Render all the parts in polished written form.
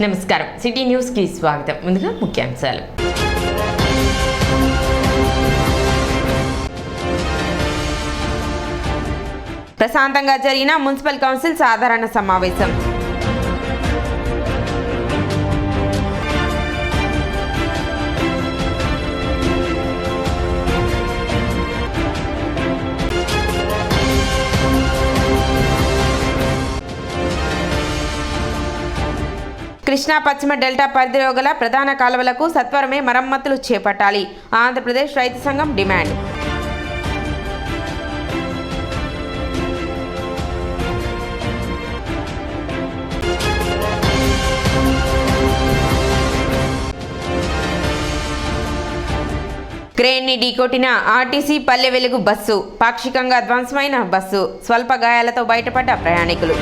నమస్కారం city news కి స్వాగతం. ముందుగా ముఖ్యాంశాలు. ప్రశాంతంగా జరిగిన మున్సిపల్ కౌన్సిల్ సాధారణ సమావేశం. కృష్ణా పశ్చిమ డెల్టా పరిధిలో గల ప్రధాన కాలువలకు సత్వరమే మరమ్మతులు చేపట్టాలి. ఆంధ్రప్రదేశ్ రైతు సంఘం డిమాండ్. క్రేన్ ని ఢీకొట్టిన ఆర్టీసీ పల్లె వెలుగు బస్సు. పాక్షికంగా ధ్వంసమైన బస్సు. స్వల్ప గాయాలతో బయటపడ్డ ప్రయాణికులు.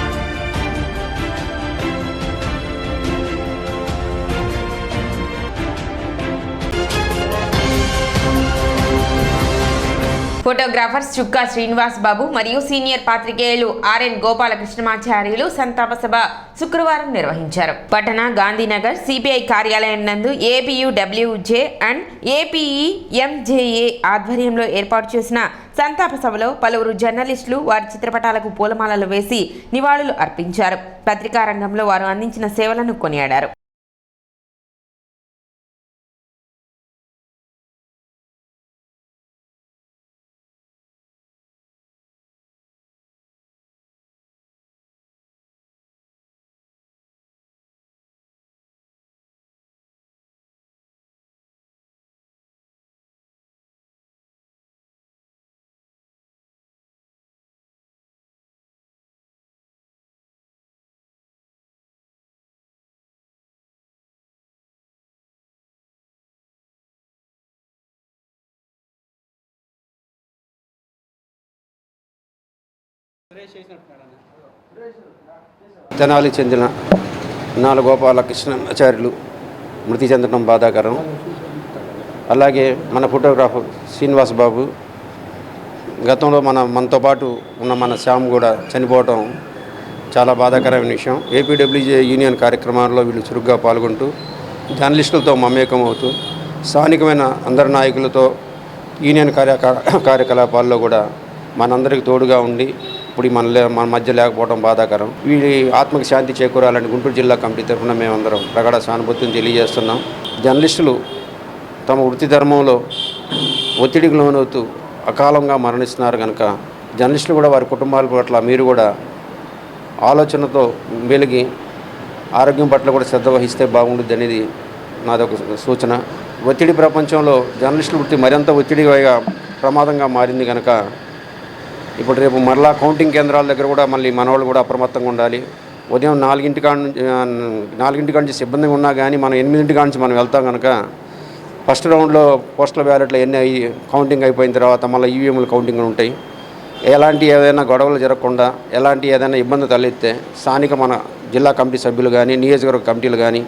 ఫోటోగ్రాఫర్స్ చుక్కా శ్రీనివాస్ బాబు మరియు సీనియర్ పాత్రికేయులు ఆర్ఎన్ గోపాలకృష్ణమాచార్యులు సంతాప సభ శుక్రవారం నిర్వహించారు. పట్టణ గాంధీనగర్ సిపిఐ కార్యాలయం నందు ఏపీయూడబ్ల్యూజే అండ్ ఏపీఈఎంజేఏ ఆధ్వర్యంలో ఏర్పాటు చేసిన సంతాప సభలో పలువురు జర్నలిస్టులు వారి చిత్రపటాలకు పూలమాలలు వేసి నివాళులు అర్పించారు. పత్రికా రంగంలో వారు అందించిన సేవలను కొనియాడారు. తెనాలికి చెందిన నాలుగు గోపాలకృష్ణాచార్యులు మృతి చెందడం బాధాకరం. అలాగే మన ఫోటోగ్రాఫర్ శ్రీనివాస్ బాబు గతంలో మనతో పాటు ఉన్న మన శ్యామ్ కూడా చనిపోవటం చాలా బాధాకరమైన విషయం. ఏపీడబ్ల్యూజే యూనియన్ కార్యక్రమాల్లో వీళ్ళు చురుగ్గా పాల్గొంటూ జర్నలిస్టులతో మమేకం అవుతూ స్థానికమైన అందరి నాయకులతో యూనియన్ కార్యకలాపాల్లో కూడా మనందరికి తోడుగా ఉండి ఇప్పుడు మన మధ్య లేకపోవడం బాధాకరం. వీరి ఆత్మకి శాంతి చేకూరాలని గుంటూరు జిల్లా కమిటీ తరఫున మేమందరం ప్రగాఢ సానుభూతిని తెలియజేస్తున్నాం. జర్నలిస్టులు తమ వృత్తి ధర్మంలో ఒత్తిడికి లోనవుతూ అకాలంగా మరణిస్తున్నారు కనుక జర్నలిస్టులు కూడా వారి కుటుంబాల పట్ల మీరు కూడా ఆలోచనతో వెలిగి ఆరోగ్యం పట్ల కూడా శ్రద్ధ వహిస్తే బాగుంటుంది అనేది నాదొక సూచన. ఒత్తిడి ప్రపంచంలో జర్నలిస్టుల వృత్తి మరింత ఒత్తిడిగా ప్రమాదంగా మారింది కనుక ఇప్పుడు రేపు మరలా కౌంటింగ్ కేంద్రాల దగ్గర కూడా మళ్ళీ మనవాళ్ళు కూడా అప్రమత్తంగా ఉండాలి. ఉదయం 4 నుంచి సిబ్బందిగా ఉన్నా కానీ మనం 8 నుంచి మనం వెళ్తాం కనుక ఫస్ట్ రౌండ్లో పోస్టల్ బ్యాలెట్లు ఎన్ని కౌంటింగ్ అయిపోయిన తర్వాత మళ్ళీ ఈవీఎంలు కౌంటింగ్ ఉంటాయి. ఏదైనా గొడవలు జరగకుండా ఏదైనా ఇబ్బంది తలెత్తే స్థానిక మన జిల్లా కమిటీ సభ్యులు కానీ నియోజకవర్గ కమిటీలు కానీ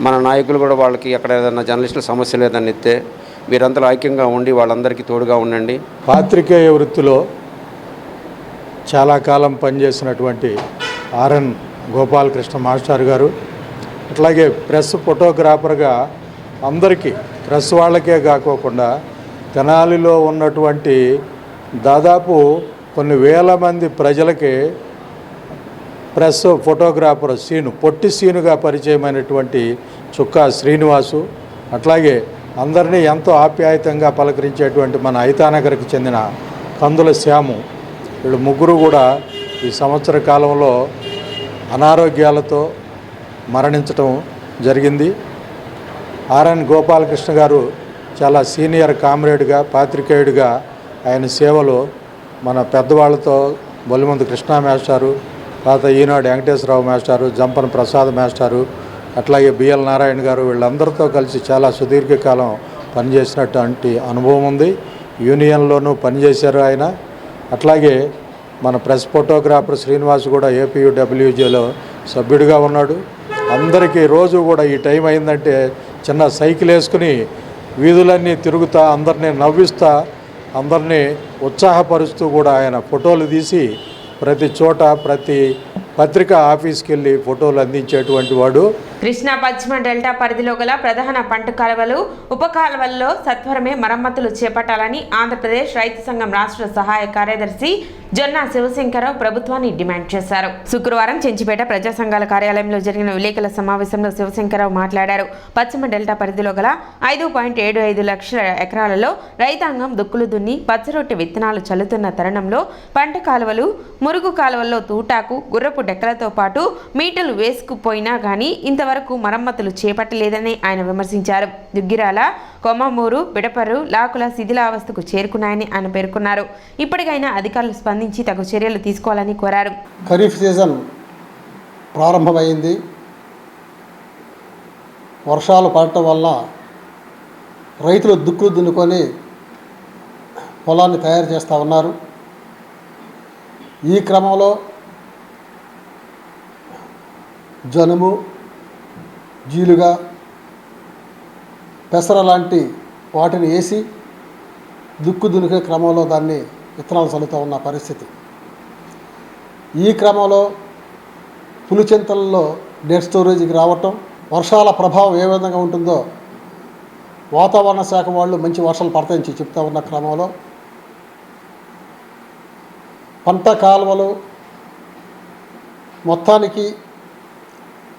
మన నాయకులు కూడా వాళ్ళకి ఎక్కడ ఏదైనా జర్నలిస్టుల సమస్యలు ఏదైనా ఎత్తే మీరంతా ఐక్యంగా ఉండి వాళ్ళందరికీ తోడుగా ఉండండి. పాత్రికేయ వృత్తిలో చాలా కాలం పనిచేసినటువంటి ఆర్ఎన్ గోపాలకృష్ణ మాస్టర్ గారు, అట్లాగే ప్రెస్ ఫోటోగ్రాఫర్గా అందరికీ ప్రెస్ వాళ్ళకే కాకోకుండా తెనాలిలో ఉన్నటువంటి దాదాపు కొన్ని వేల మంది ప్రజలకి ప్రెస్ ఫోటోగ్రాఫర్ పొట్టి సీనుగా పరిచయమైనటువంటి చుక్కా శ్రీనివాసు, అట్లాగే అందరినీ ఎంతో ఆప్యాయతంగా పలకరించేటువంటి మన ఐతానగర్కి చెందిన కందుల శ్యాము, వీళ్ళు ముగ్గురు కూడా ఈ సంవత్సర కాలంలో అనారోగ్యాలతో మరణించటం జరిగింది. ఆర్ఎన్ గోపాలకృష్ణ గారు చాలా సీనియర్ కామ్రేడ్గా పాత్రికేయుడిగా ఆయన సేవలు మన పెద్దవాళ్ళతో బొల్లిమందు కృష్ణా మాస్టారు, తర్వాత ఈనాడు వెంకటేశ్వరరావు మాస్టారు, జంపన ప్రసాద్ మాస్టారు, అట్లాగే బిఎల్ నారాయణ గారు వీళ్ళందరితో కలిసి చాలా సుదీర్ఘకాలం పనిచేసినటువంటి అనుభవం ఉంది. యూనియన్లోనూ పనిచేశారు ఆయన. అట్లాగే మన ప్రెస్ ఫోటోగ్రాఫర్ శ్రీనివాస్ కూడా ఏపీయూడబ్ల్యూజేలో సభ్యుడిగా ఉన్నాడు. అందరికీ రోజు కూడా ఈ టైం అయిందంటే చిన్న సైకిల్ వేసుకుని వీధులన్నీ తిరుగుతా అందరినీ నవ్విస్తా అందరినీ ఉత్సాహపరుస్తూ కూడా ఆయన ఫోటోలు తీసి ప్రతి చోట ప్రతి పత్రికా ఆఫీస్కి వెళ్ళి ఫోటోలు అందించేటువంటి వాడు. కృష్ణా పశ్చిమ డెల్టా పరిధిలో గల ప్రధాన పంట కాలువలు ఉప కాలువల్లో సత్వరమే మరమ్మతులు చేపట్టాలని ఆంధ్రప్రదేశ్ రైతు సంఘం రాష్ట్ర సహాయ కార్యదర్శి జొన్నా శివశంకరరావు ప్రభుత్వాన్ని డిమాండ్ చేశారు. శుక్రవారం చెంచిపేట ప్రజా సంఘాల కార్యాలయంలో జరిగిన విలేకరుల సమావేశంలో శివశంకరరావు మాట్లాడారు. పశ్చిమ డెల్టా పరిధిలో గల 5.75 లక్షల ఎకరాలలో రైతాంగం దుక్కులు దున్ని పచ్చరొట్టె విత్తనాలు చల్లుతున్న తరుణంలో పంట కాలువలు, మురుగు కాలువల్లో తూటాకు, గుర్రపు డెక్కలతో పాటు మీటలు వేసుకుపోయినా గానీ ఇంతవరకు మరమ్మతులు చేపట్టలేదని ఆయన విమర్శించారు. దుగ్గిరాల, కొమ్మమూరు, బిడపరు, లాకుల శిథిలావస్థకు చేరుకున్నాయని ఆయన పేర్కొన్నారు. ఇప్పటికైనా అధికారులు స్పందించి తగు చర్యలు తీసుకోవాలని కోరారు. ఖరీఫ్ సీజన్ ప్రారంభమైంది. వర్షాలు పడటం వల్ల రైతులు దుక్కులు దున్నుకొని పొలాన్ని తయారు చేస్తూ ఉన్నారు. ఈ క్రమంలో జనుము, జీలుగా, పెసర లాంటి వాటిని వేసి దుక్కు దున్నుకే క్రమంలో దాన్ని విత్తనాలు చల్లుతూ ఉన్న పరిస్థితి. ఈ క్రమంలో పులిచింతలలో డెడ్ స్టోరేజ్కి రావటం, వర్షాల ప్రభావం ఏ విధంగా ఉంటుందో వాతావరణ శాఖ వాళ్ళు మంచి వర్షాలు పడతాయని చెప్తా ఉన్న క్రమంలో పంట కాలువలు మొత్తానికి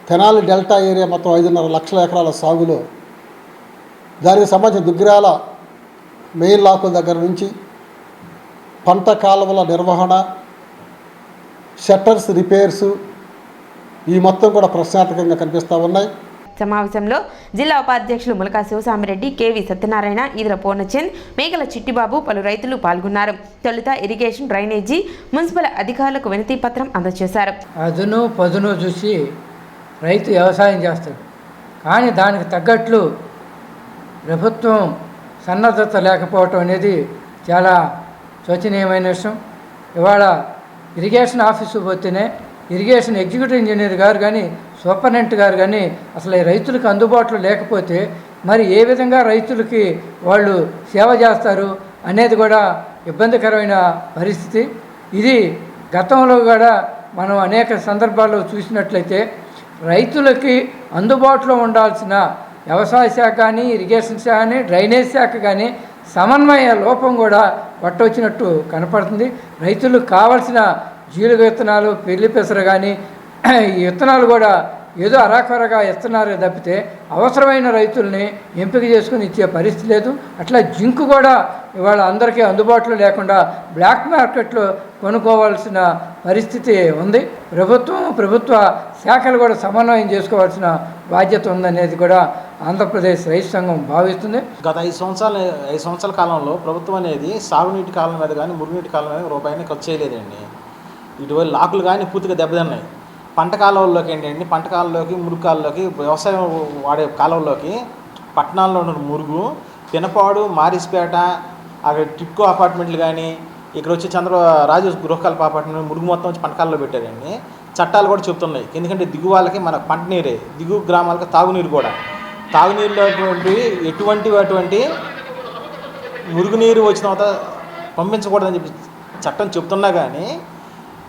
తెనాలి డెల్టా ఏరియా మొత్తం 5.5 లక్షల ఎకరాల సాగులో దానికి సంబంధించిన దుగ్గిరాల మెయిన్ లాకుల దగ్గర నుంచి పంట కాలువల నిర్వహణ, షట్టర్స్ రిపేర్సు ఈ మొత్తం కూడా ప్రశ్నార్థకంగా కనిపిస్తూ ఉన్నాయి. సమావేశంలో జిల్లా ఉపాధ్యక్షులు ములకా శివసామిరెడ్డి, కేవి సత్యనారాయణ, ఈదుల పూర్ణచంద్, మేకల చిట్టిబాబు, పలు రైతులు పాల్గొన్నారు. తొలుత ఇరిగేషన్, డ్రైనేజీ, మున్సిపల్ అధికారులకు వినతి పత్రం అందజేశారు. అదును పదును చూసి రైతు వ్యవసాయం చేస్తాడు, కానీ దానికి తగ్గట్లు ప్రభుత్వం సన్నద్ధత లేకపోవటం అనేది చాలా శోచనీయమైన విషయం. ఇవాళ ఇరిగేషన్ ఆఫీసు పోతేనే ఇరిగేషన్ ఎగ్జిక్యూటివ్ ఇంజనీర్ గారు కానీ, సూపరింటెండెంట్ గారు కానీ అసలు ఈ రైతులకు అందుబాటులో లేకపోతే మరి ఏ విధంగా రైతులకి వాళ్ళు సేవ చేస్తారు అనేది కూడా ఇబ్బందికరమైన పరిస్థితి. ఇది గతంలో కూడా మనం అనేక సందర్భాల్లో చూసినట్లయితే రైతులకి అందుబాటులో ఉండాల్సిన వ్యవసాయ శాఖ కానీ, ఇరిగేషన్ శాఖ కానీ, డ్రైనేజ్ శాఖ కానీ సమన్వయ లోపం కూడా పట్టొచ్చినట్టు కనపడుతుంది. రైతులకు కావాల్సిన జీలుగ విత్తనాలు, పెళ్లి పెసర కానీ ఈ విత్తనాలు కూడా ఏదో అరాకొరగా ఇస్తున్నారు తప్పితే అవసరమైన రైతుల్ని ఎంపిక చేసుకుని ఇచ్చే పరిస్థితి లేదు. అట్లా జింకు కూడా ఇవాళ అందరికీ అందుబాటులో లేకుండా బ్లాక్ మార్కెట్లో కొనుక్కోవాల్సిన పరిస్థితి ఉంది. ప్రభుత్వ శాఖలు కూడా సమన్వయం చేసుకోవాల్సిన బాధ్యత ఉందనేది కూడా ఆంధ్రప్రదేశ్ రైతు సంఘం భావిస్తుంది. గత 5 సంవత్సరాల కాలంలో ప్రభుత్వం అనేది సాగునీటి కాలం మీద కానీ, మురుగునీటి కాలం మీద రూపాయిని ఖర్చు చేయలేదండి. ఇటువైపు లాకులు కానీ పూర్తిగా దెబ్బతిన్నాయి. పంట కాలువల్లోకి ఏంటండి, పంట కాలంలోకి, మురుగు కాలంలోకి, వ్యవసాయం వాడే కాలంలోకి పట్టణాల్లో ఉన్న మురుగు, పినపాడు, మారిస్పేట, అక్కడ టిట్కో అపార్ట్మెంట్లు కానీ, ఇక్కడ వచ్చి రాజు గృహకల్ప అపార్ట్మెంట్ మురుగు మొత్తం వచ్చి పంట కాలంలో పెట్టారండి. చట్టాలు కూడా చెప్తున్నాయి. ఎందుకంటే దిగు వాళ్ళకి మన పంట నీరే, దిగు గ్రామాలకు తాగునీరు కూడా, తాగునీరులో ఎటువంటి మురుగునీరు వచ్చిన తర్వాత పంపించకూడదని చెప్పి చట్టం చెప్తున్నా కానీ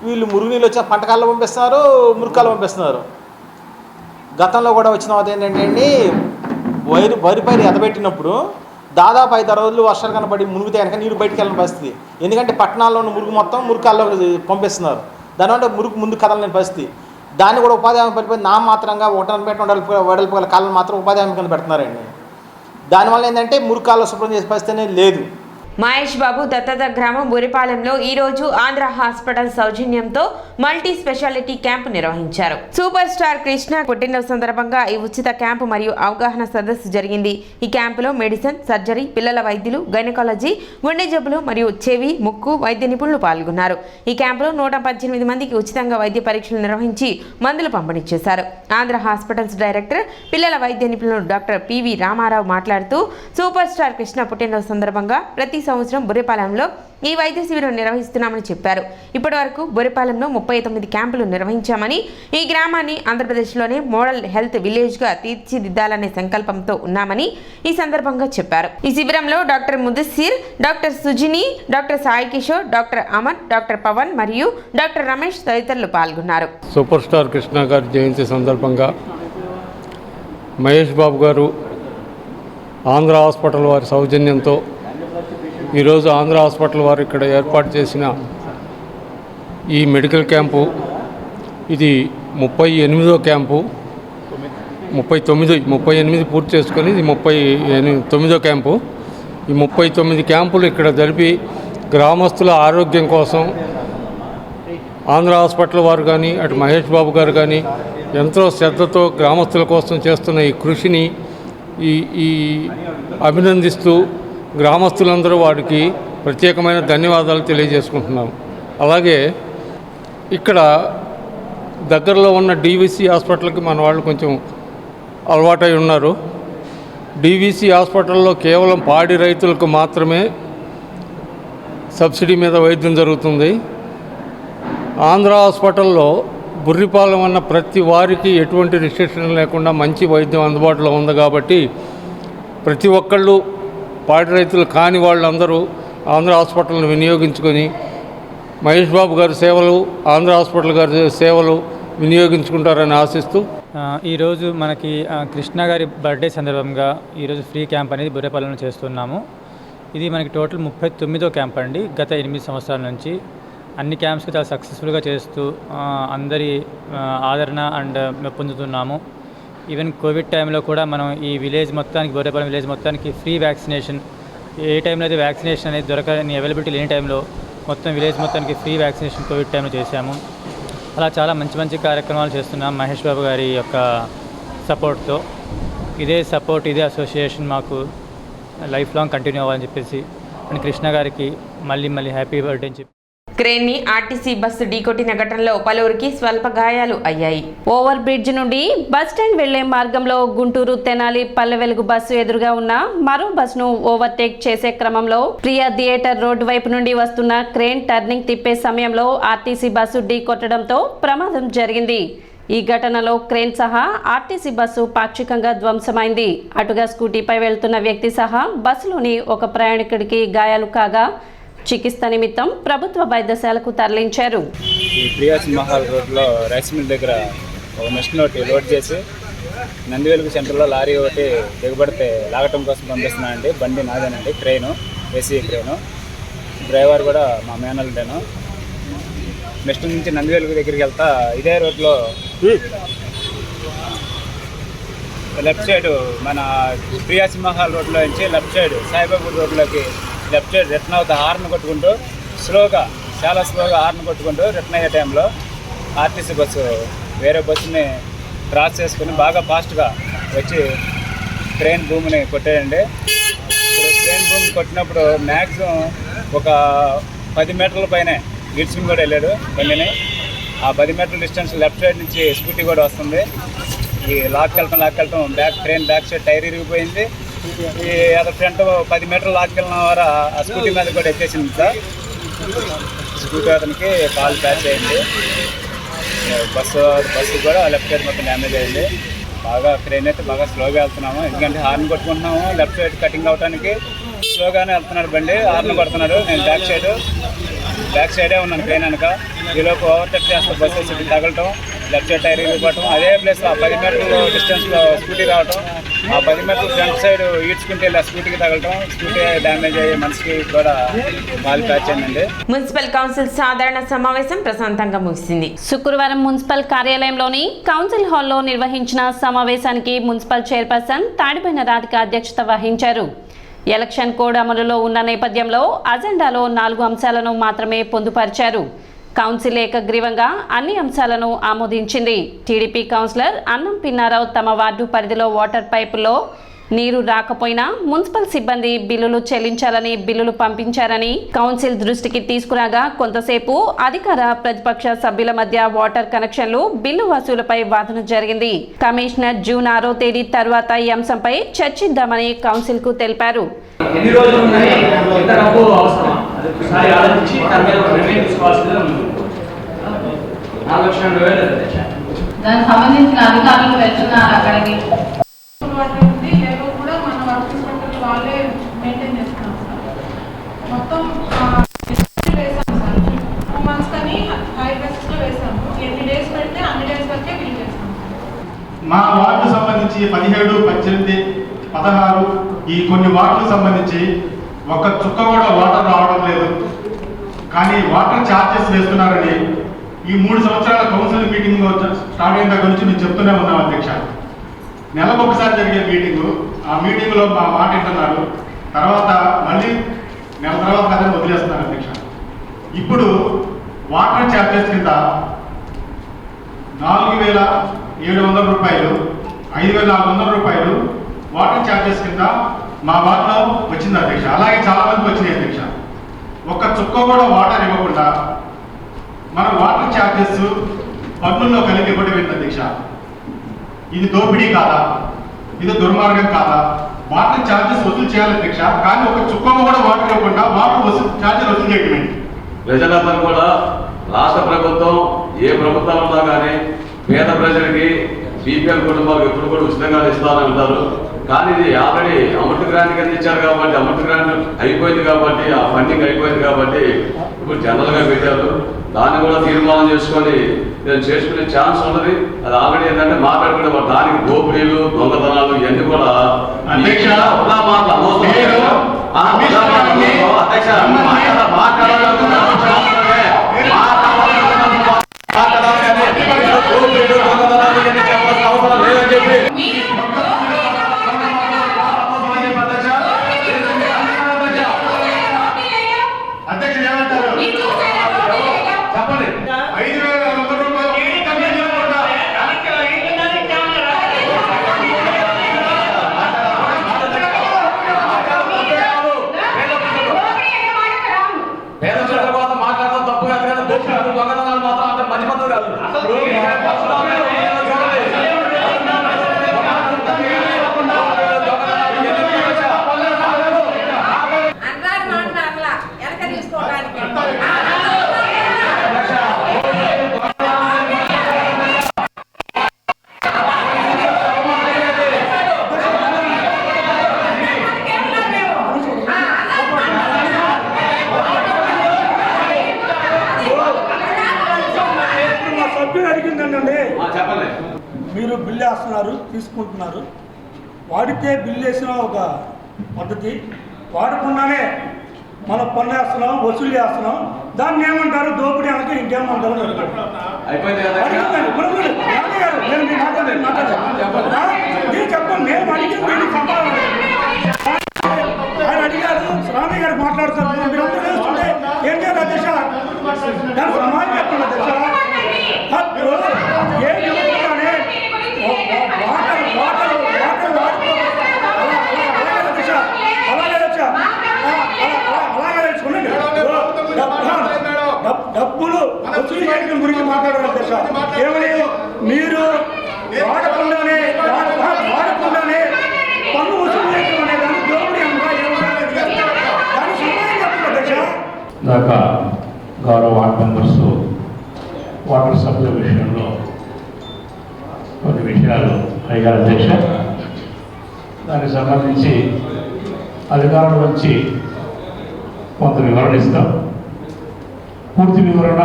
వీళ్ళు మురుగునీళ్ళు వచ్చి పంట కాలంలో పంపిస్తున్నారు, మురుకాలు పంపిస్తున్నారు. గతంలో కూడా వచ్చిన తర్వాత ఏంటంటే వరి పైరు ఎదబెట్టినప్పుడు దాదాపు 5 రోజులు వర్షాలు కనబడి మునిగితే కనుక నీరు బయటికి వెళ్ళిన పరిస్థితి. ఎందుకంటే పట్టణాల్లో ఉన్న మురుగు మొత్తం మురుకాల్లో పంపిస్తున్నారు. దానివల్ల మురుగు ముందు కదలలేని పరిస్థితి. దాన్ని కూడా ఉపాధి హామీ పడిపోయి నామాత్రంగా 1.5 వెడల్పు గల కాలం మాత్రం ఉపాధి హామీ కింద పెడుతున్నారండి. దానివల్ల ఏంటంటే మురుకాల్లో శుభ్రం చేసే పరిస్థితి అనేది లేదు. మహేష్ బాబు దత్తత గ్రామం బురిపాలెంలో ఈరోజు ఆంధ్ర హాస్పిటల్ సౌజన్యంతో మల్టీ స్పెషాలిటీ క్యాంపు నిర్వహించారు. సూపర్ స్టార్ కృష్ణ పుట్టినరోజు సందర్భంగా ఈ ఉచిత క్యాంపు మరియు అవగాహన సదస్సు జరిగింది. ఈ క్యాంపులో మెడిసిన్, సర్జరీ, పిల్లల వైద్యులు, గైనకాలజీ, గుండె జబ్బులు మరియు చెవి, ముక్కు వైద్య నిపుణులు పాల్గొన్నారు. ఈ క్యాంపులో 118 మందికి ఉచితంగా వైద్య పరీక్షలు నిర్వహించి మందులు పంపిణీ చేశారు. ఆంధ్ర హాస్పిటల్స్ డైరెక్టర్, పిల్లల వైద్య నిపుణులు డాక్టర్ పివి రామారావు మాట్లాడుతూ సూపర్ స్టార్ కృష్ణ పుట్టినరోజు సందర్భంగా ప్రతి సంవత్సరం బుర్రిపాలెంలో ఈ వైద్య శిబిరం నిర్వహిస్తున్నామని చెప్పారు. ఇప్పటి వరకు బుర్రిపాలెంలో 39 క్యాంపులు నిర్వహించామని, ఈ గ్రామాన్ని ఆంధ్రప్రదేశ్లోనే మోడల్ హెల్త్ విలేజ్గా తీర్చిదిద్దాలనే సంకల్పంతో ఉన్నామని ఈ సందర్భంగా చెప్పారు. ఈ శిబిరంలో doctor Mudassir, doctor Sujini, doctor Sai Kishore, doctor Amar, doctor Pavan మరియు డాక్టర్ రమేష్ తదితరులు పాల్గొన్నారు. సూపర్ స్టార్ కృష్ణ గారి జయంతి సందర్భంగా మహేష్ బాబు గారు ఆంధ్ర హాస్పిటల్ వారి సౌజన్యంతో ఈరోజు ఆంధ్ర హాస్పిటల్ వారు ఇక్కడ ఏర్పాటు చేసిన ఈ మెడికల్ క్యాంపు ఇది 38వ క్యాంపు. 38 పూర్తి చేసుకొని ఇది 39వ క్యాంపు. ఈ 39 క్యాంపులు ఇక్కడ జరిపి గ్రామస్తుల ఆరోగ్యం కోసం ఆంధ్ర హాస్పిటల్ వారు కానీ అటు మహేష్ బాబు గారు కానీ ఎంతో శ్రద్ధతో గ్రామస్తుల కోసం చేస్తున్న ఈ కృషిని ఈ అభినందిస్తూ గ్రామస్తులందరూ వారికి ప్రత్యేకమైన ధన్యవాదాలు తెలియజేసుకుంటున్నాం. అలాగే ఇక్కడ దగ్గరలో ఉన్న డీవీసీ హాస్పిటల్కి మన వాళ్ళు కొంచెం అలవాటై ఉన్నారు. డీవీసీ హాస్పిటల్లో కేవలం పాడి రైతులకు మాత్రమే సబ్సిడీ మీద వైద్యం జరుగుతుంది. ఆంధ్ర హాస్పిటల్లో బుర్రిపాలెం అన్న ప్రతి వారికి ఎటువంటి రిస్ట్రిక్షన్ లేకుండా మంచి వైద్యం అందుబాటులో ఉంది కాబట్టి ప్రతి ఒక్కళ్ళు పాడి రైతులు కాని వాళ్ళందరూ ఆంధ్ర హాస్పిటల్ని వినియోగించుకొని మహేష్ బాబు గారి సేవలు, ఆంధ్ర హాస్పిటల్ గారి సేవలు వినియోగించుకుంటారని ఆశిస్తూ ఈరోజు మనకి కృష్ణ గారి బర్త్డే సందర్భంగా ఈరోజు ఫ్రీ క్యాంప్ అనేది బుర్రేపాలెంలో చేస్తున్నాము. ఇది మనకి టోటల్ 39వ క్యాంప్ అండి. గత 8 సంవత్సరాల నుంచి అన్ని క్యాంప్స్కి చాలా సక్సెస్ఫుల్గా చేస్తూ అందరి ఆదరణ అండ్ పొందుతున్నాము. ఈవెన్ కోవిడ్ టైంలో కూడా మనం ఈ విలేజ్ మొత్తానికి, బుర్రేపాలెం విలేజ్ మొత్తానికి ఫ్రీ వ్యాక్సినేషన్, ఏ టైంలో అయితే వ్యాక్సినేషన్ అనేది దొరకని అవైలబిలిటీ లేని టైంలో మొత్తం విలేజ్ మొత్తానికి ఫ్రీ వ్యాక్సినేషన్ కోవిడ్ టైంలో చేశాము. అలా చాలా మంచి కార్యక్రమాలు చేస్తున్నాం మహేష్ బాబు గారి యొక్క సపోర్ట్తో. ఇదే సపోర్ట్, ఇదే అసోసియేషన్ మాకు లైఫ్ లాంగ్ కంటిన్యూ అవ్వాలని చెప్పేసి అండ్ కృష్ణ గారికి మళ్ళీ హ్యాపీ బర్త్డే అని చెప్పి. క్రేన్ ని ఆర్టీసీ బస్సు ఢీకొట్టిన ఘటనలో పలువురికి స్వల్ప గాయాలు అయ్యాయి. ఓవర్ బ్రిడ్జ్ నుండి బస్టాండ్ వెళ్లే మార్గంలో గుంటూరు తెనాలి పల్లె వెలుగు బస్సు ఎదురుగా ఉన్న మరో బస్సును ఓవర్టేక్ చేసే క్రమంలో ప్రియా థియేటర్ రోడ్డు వైపు నుండి వస్తున్న క్రేన్ టర్నింగ్ తిప్పే సమయంలో ఆర్టీసీ బస్సు ఢీకొట్టడంతో ప్రమాదం జరిగింది. ఈ ఘటనలో క్రేన్ సహా ఆర్టీసీ బస్సు పాక్షికంగా ధ్వంసమైంది. అటుగా స్కూటీపై వెళ్తున్న వ్యక్తి సహా బస్సులోని ఒక ప్రయాణికుడికి గాయాలు కాగా చికిత్స నిమిత్తం ప్రభుత్వ వైద్యశాలకు తరలించారు. ఈ ప్రియాస్ మహల్ రోడ్లో రైస్ మిల్ దగ్గర ఒక మెషిన్ ఒకటి లోడ్ చేసి నందివెలుగు సెంటర్లో లారీ ఒకటి దిగబడితే లాగటం కోసం పంపిస్తున్నానండి. బండి నాదేనండి, క్రెయిను, ఏసీ క్రెయిను. డ్రైవర్ కూడా మా మేనల్డేను. నెక్స్ట్ నుంచి నందివెలుగు దగ్గరికి వెళ్తా ఇదే రోడ్లో లెఫ్ట్ సైడ్ మన ప్రియాస్ మహల్ రోడ్లో నుంచి లెఫ్ట్ సైడ్ సాయిబాబు రోడ్లోకి లెఫ్ట్ సైడ్ రిటర్న్ అవుతా హార్న్ కొట్టుకుంటూ చాలా స్లోగా హార్న్ కొట్టుకుంటూ రిటర్న్ అయ్యే టైంలో ఆర్టీసీ బస్సు వేరే బస్సుని క్రాస్ చేసుకుని బాగా ఫాస్ట్గా వచ్చి ట్రైన్ భూమిని కొట్టేయండి. ట్రైన్ భూమి కొట్టినప్పుడు మ్యాక్సిమం ఒక 10 మీటర్ల పైనే గిడ్స్ని కూడా వెళ్ళాడు బండిని. ఆ 10 మీటర్ల డిస్టెన్స్ లెఫ్ట్ సైడ్ నుంచి స్కూటీ కూడా వస్తుంది. ఈ లాక్కెళ్ళటం ట్రైన్ బ్యాక్ సైడ్ టైర్ ఇరిగిపోయింది. ఈ అదర్ ఫ్రంట్ 10 మీటర్లు లాక్కెళ్ళిన వారు ఆ స్కూటీ మీద కూడా ఎక్కేసింది సార్. స్కూటీ అతనికి కాల్ ప్యాచ్ అయింది. బస్సు కూడా లెఫ్ట్ సైడ్ మొత్తం డ్యామేజ్ అయింది. బాగా ట్రైన్ అయితే బాగా స్లోగా వెళ్తున్నాము, ఎందుకంటే హార్న్ కొట్టుకుంటున్నాము. లెఫ్ట్ సైడ్ కటింగ్ అవడానికి స్లోగానే వెళ్తున్నాడు బండి, హార్న్ కొడుతున్నాడు. నేను బ్యాక్ సైడే ఉన్నాను ట్రైన్ వెనక. ఈలోపు ఓవర్టేక్ చేస్తే బస్సు తగలటం, లెఫ్ట్ సైడ్ టైర్ ఇరిగిపోవటం, అదే ప్లేస్లో 10 మీటర్ల డిస్టెన్స్లో స్కూటీ రావటం, ఆ 10 మీటర్ల ఫ్రంట్ సైడ్ ఈడ్చుకుంటే వెళ్ళి ఆ స్కూటీకి తగలటం, స్కూటీ డ్యామేజ్ అయ్యి మనిషికి కూడా కాలు ప్యాచ్ అయిందండి. మున్సిపల్ కౌన్సిల్ సాధారణ సమావేశం ప్రశాంతంగా ముగిసింది. శుక్రవారం మున్సిపల్ కార్యాలయంలోని కౌన్సిల్ హాల్లో నిర్వహించిన సమావేశానికి మున్సిపల్ చైర్పర్సన్ తాడిపోయిన రాధిక అధ్యక్షత వహించారు. ఎలక్షన్ కోడ్ అమలులో ఉన్న నేపథ్యంలో అజెండాలో 4 అంశాలను మాత్రమే పొందుపరిచారు. కౌన్సిల్ ఏకగ్రీవంగా అన్ని అంశాలను ఆమోదించింది. టీడీపీ కౌన్సిలర్ అన్నం పిన్నారావు తమ వార్డు పరిధిలో వాటర్ పైపుల్లో నీరు రాకపోయినా మున్సిపల్ సిబ్బంది బిల్లులు చెల్లించాలని బిల్లులు పంపించారని కౌన్సిల్ దృష్టికి తీసుకురాగా కొంతసేపు అధికార ప్రతిపక్ష సభ్యుల మధ్య వాటర్ కనెక్షన్లు బిల్లు వసూలుపై వాదన జరిగింది. కమిషనర్ జూన్ 6వ తేదీ తర్వాత ఈ అంశంపై చర్చిద్దామని కౌన్సిల్ కు తెలిపారు. దానికి సంబంధించిన అధికారులు వెళ్తున్నారు అక్కడికి. వాళ్ళే మెయింటైన్ చేస్తున్నాం సార్. మొత్తం వేసాము సార్. 2 months కానీ హై బేసిస్లో వేసాము. ఎన్ని డేస్ పెడితే అన్ని డేస్ వరకే బిల్ చేస్తాం. మా వార్డు సంబంధించి సంబంధించి 17, 18, 16 ఈ కొన్ని వార్డులకు సంబంధించి ఒక్క చుక్క కూడా వాటర్ రావడం లేదు. కానీ వాటర్ ఛార్జెస్ వేస్తున్నారని ఈ 3 సంవత్సరాల కౌన్సిల్ మీటింగ్ స్టార్ట్ అయిన దగ్గర నుంచి మేము చెప్తూనే ఉన్నాం అధ్యక్ష. నెలకు ఒకసారి జరిగే మీటింగు, ఆ మీటింగ్లో మా మాట వింటున్నారు, తర్వాత మళ్ళీ నెల తర్వాత కథను వదిలేస్తున్నారు అధ్యక్ష. ఇప్పుడు వాటర్ ఛార్జెస్ కింద 4,700 రూపాయలు, 5,400 రూపాయలు వాటర్ ఛార్జెస్ కింద మా వార్డులో వచ్చింది అధ్యక్ష. అలాగే చాలా మందికి వచ్చినాయి అధ్యక్ష. ఒక్క చుక్క కూడా వాటర్ ఇవ్వకుండా మన వాటర్ ఛార్జెస్ పన్నుల్లో కలిపి ఇవ్వడం ఏంటి అధ్యక్ష? ఇది దోపిడీ కాదా? ఇది దుర్మార్గం కాదా? వాటర్ ఛార్జెస్ వసూలు చేయాలి అధ్యక్ష, కానీ ఒక చుక్క కూడా వాటర్ ఇవ్వకుండా వాటర్ ఛార్జెస్ వసూలు చేయడం ఏంటి? ప్రజలందరూ కూడా రాష్ట్ర ప్రభుత్వం ఏ ప్రభుత్వం ఉన్నా కానీ పేద ప్రజలకి బీపీఎల్ కుటుంబాలకు ఎప్పుడు కూడా ఉచితంగా ఇస్తారని అంటారు. కానీ ఇది ఆల్రెడీ అమృత గ్రాంట్ కింద ఇచ్చారు కాబట్టి, అమృత గ్రాంట్ అయిపోయింది కాబట్టి, ఆ ఫండింగ్ అయిపోయింది కాబట్టి ఇప్పుడు జనరల్గా పెట్టారు. దాన్ని కూడా తీర్మానం చేసుకొని నేను చేసుకునే ఛాన్స్ ఉన్నది. అది ఆల్రెడీ ఏంటంటే మాట్లాడుకునే దానికి దోపిడీలు, దొంగతనాలు ఇవన్నీ కూడా అధ్యక్ష అవసరం లేదని చెప్పి అధ్యక్ష ఏమంటారు చెప్పండి. 5,400 రూపాయలు పేద ప్రజల కోసం మాట్లాడడం తప్పు కాదు కదా. దొంగతనాలు మాత్రం అంటే మంచి పద్ధతి కాదు. మీరు బిల్లు వేస్తున్నారు, తీసుకుంటున్నారు. వాడితే బిల్లు వేసిన ఒక పద్ధతి, వాడకుండానే మనం పన్ను వేస్తున్నాం, వసూలు చేస్తున్నాం. దాన్ని ఏమంటారు? దోపిడీ అంటే ఇంకేమంటారు? నేను చెప్పండి. నేను అడిగింది ఆయన అడిగారు, స్వామి గారు మాట్లాడుతున్నారు. మీరందరూ చూస్తుంటే ఏం చేయాలి అధ్యక్ష? దాని సమాజం చెప్పండి అధ్యక్ష. ఏం చెప్తున్నానే వాటర్ వాటర్ వాటర్ అలాగే అధ్యక్ష, అలాగే అధ్యక్ష, అలాగే చూడండి. డబ్బులు వసూలు చేయడం గురించి మాట్లాడారు అధ్యక్ష. ఏమని మీరు వాడకుండానే పన్ను వసూలు చేయడం అనే దాన్ని దోపిడీ అంతా ఏమన్నా దాని సమాధానం చెప్పండి అధ్యక్ష. దాకా గౌరవ వార్డ్ మెంబర్స్ వాటర్ సప్లై విషయంలో కొన్ని విషయాలు అడిగారు అధ్యక్ష. దానికి సంబంధించి అధికారుల నుంచి కొంత వివరణ ఇస్తాం. పూర్తి వివరణ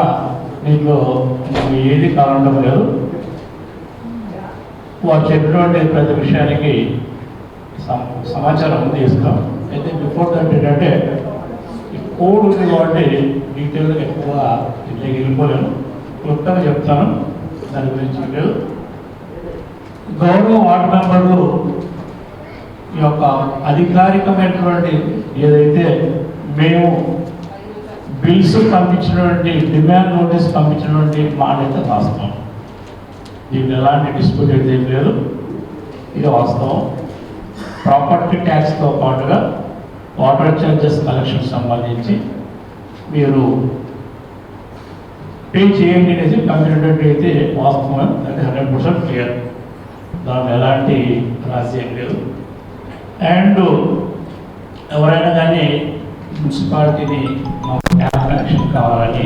దీంట్లో ఏది కారణం లేదు. వారు చెప్పినటువంటి ప్రతి విషయానికి సమాచారం ఉంది ఇస్తాం. అయితే బిఫోర్ దట్ ఏంటంటే ఈ కోడ్ ఉంది కాబట్టి డీటెయిల్గా ఎక్కువ ఇట్లా వెళ్ళిపోలేను, క్లుప్తంగా చెప్తాను. దాని గురించి లేదు. గౌరవ వార్డు మెంబర్లు ఈ యొక్క అధికారికమైనటువంటి ఏదైతే మేము బిల్స్ పంపించినటువంటి డిమాండ్ నోటీస్ పంపించినటువంటి మాట అయితే వాస్తవం. దీనికి ఎలాంటి డిస్ప్యూట్ అయితే ఏం లేదు. ఇది వాస్తవం. ప్రాపర్టీ ట్యాక్స్తో పాటుగా వాటర్ ఛార్జెస్ కలెక్షన్ సంబంధించి మీరు పే చేయండి అనేది పంపినటువంటి అయితే వాస్తవం. అది 100% క్లియర్. దాంట్లో ఎలాంటి రహస్యం లేదు. అండ్ ఎవరైనా కానీ మున్సిపాలిటీని మాకు ట్యాప్ కనెక్షన్ కావాలని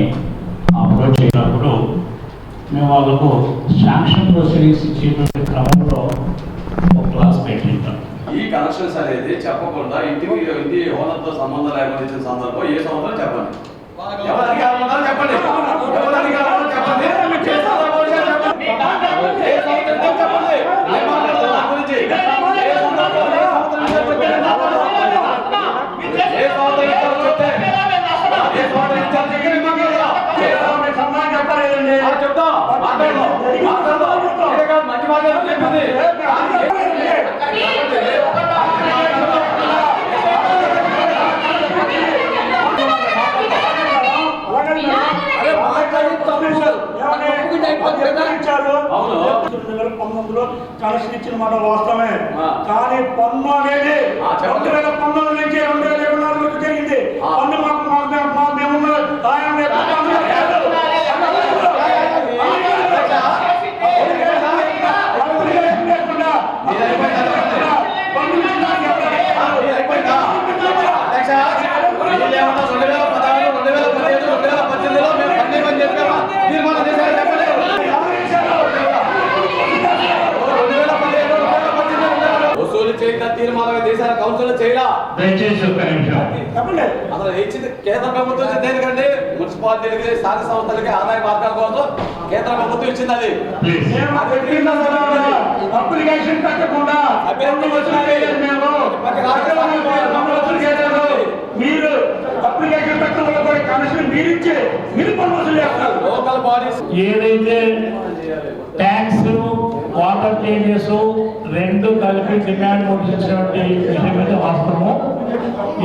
అప్రోచ్ అయినప్పుడు మేము వాళ్ళకు శాంక్షన్ ప్రొసీడింగ్స్ ఇచ్చేటువంటి క్రమంలో ఒక క్లాస్ పెట్టింటాం. ఈ కనెక్షన్స్ అనేది చెప్పకుండా ఇంటి ఓనర్తో సంబంధం లేకుండా ఇచ్చిన సందర్భం ఏ సంవత్సరం చెప్పండి. ఎవరు అధికారులు ఉన్నారో చెప్పండి. ఎవరు అధికారులు చెప్పండి. ఏ సంవత్సరం చెప్పండి. మాట వాస్తవమే. కానీ పన్ను అనేది 2019 నుంచి 2024 వరకు జరిగింది. పన్ను మేమున్న ఆయన తీర్మానం దేశాల కౌన్సిల్ చేయలా. దయచేసి ఒక్క నిమిషం. అసలు ఇచ్చింది కేంద్ర ప్రభుత్వం ఇచ్చింది ఎందుకంటే మున్సిపాలిటీలకి స్థానిక సంస్థలకి ఆదాయ మార్గాల కోసం కేంద్ర ప్రభుత్వం ఇచ్చింది. అది అప్లికేషన్ పెట్టకుండా మీరు అప్లికేషన్ పెట్టడం కూడా కమిషన్ మీరిచ్చే మీరు పన్ను వసూలు చేస్తారు. లోకల్ బాడీస్ ఏదైతే ట్యాక్స్ వాటర్ చేంజెస్ రెండు కలిపి డిమాండ్ నోటీస్ ఇచ్చినటువంటి విషయం అయితే వాస్తవము.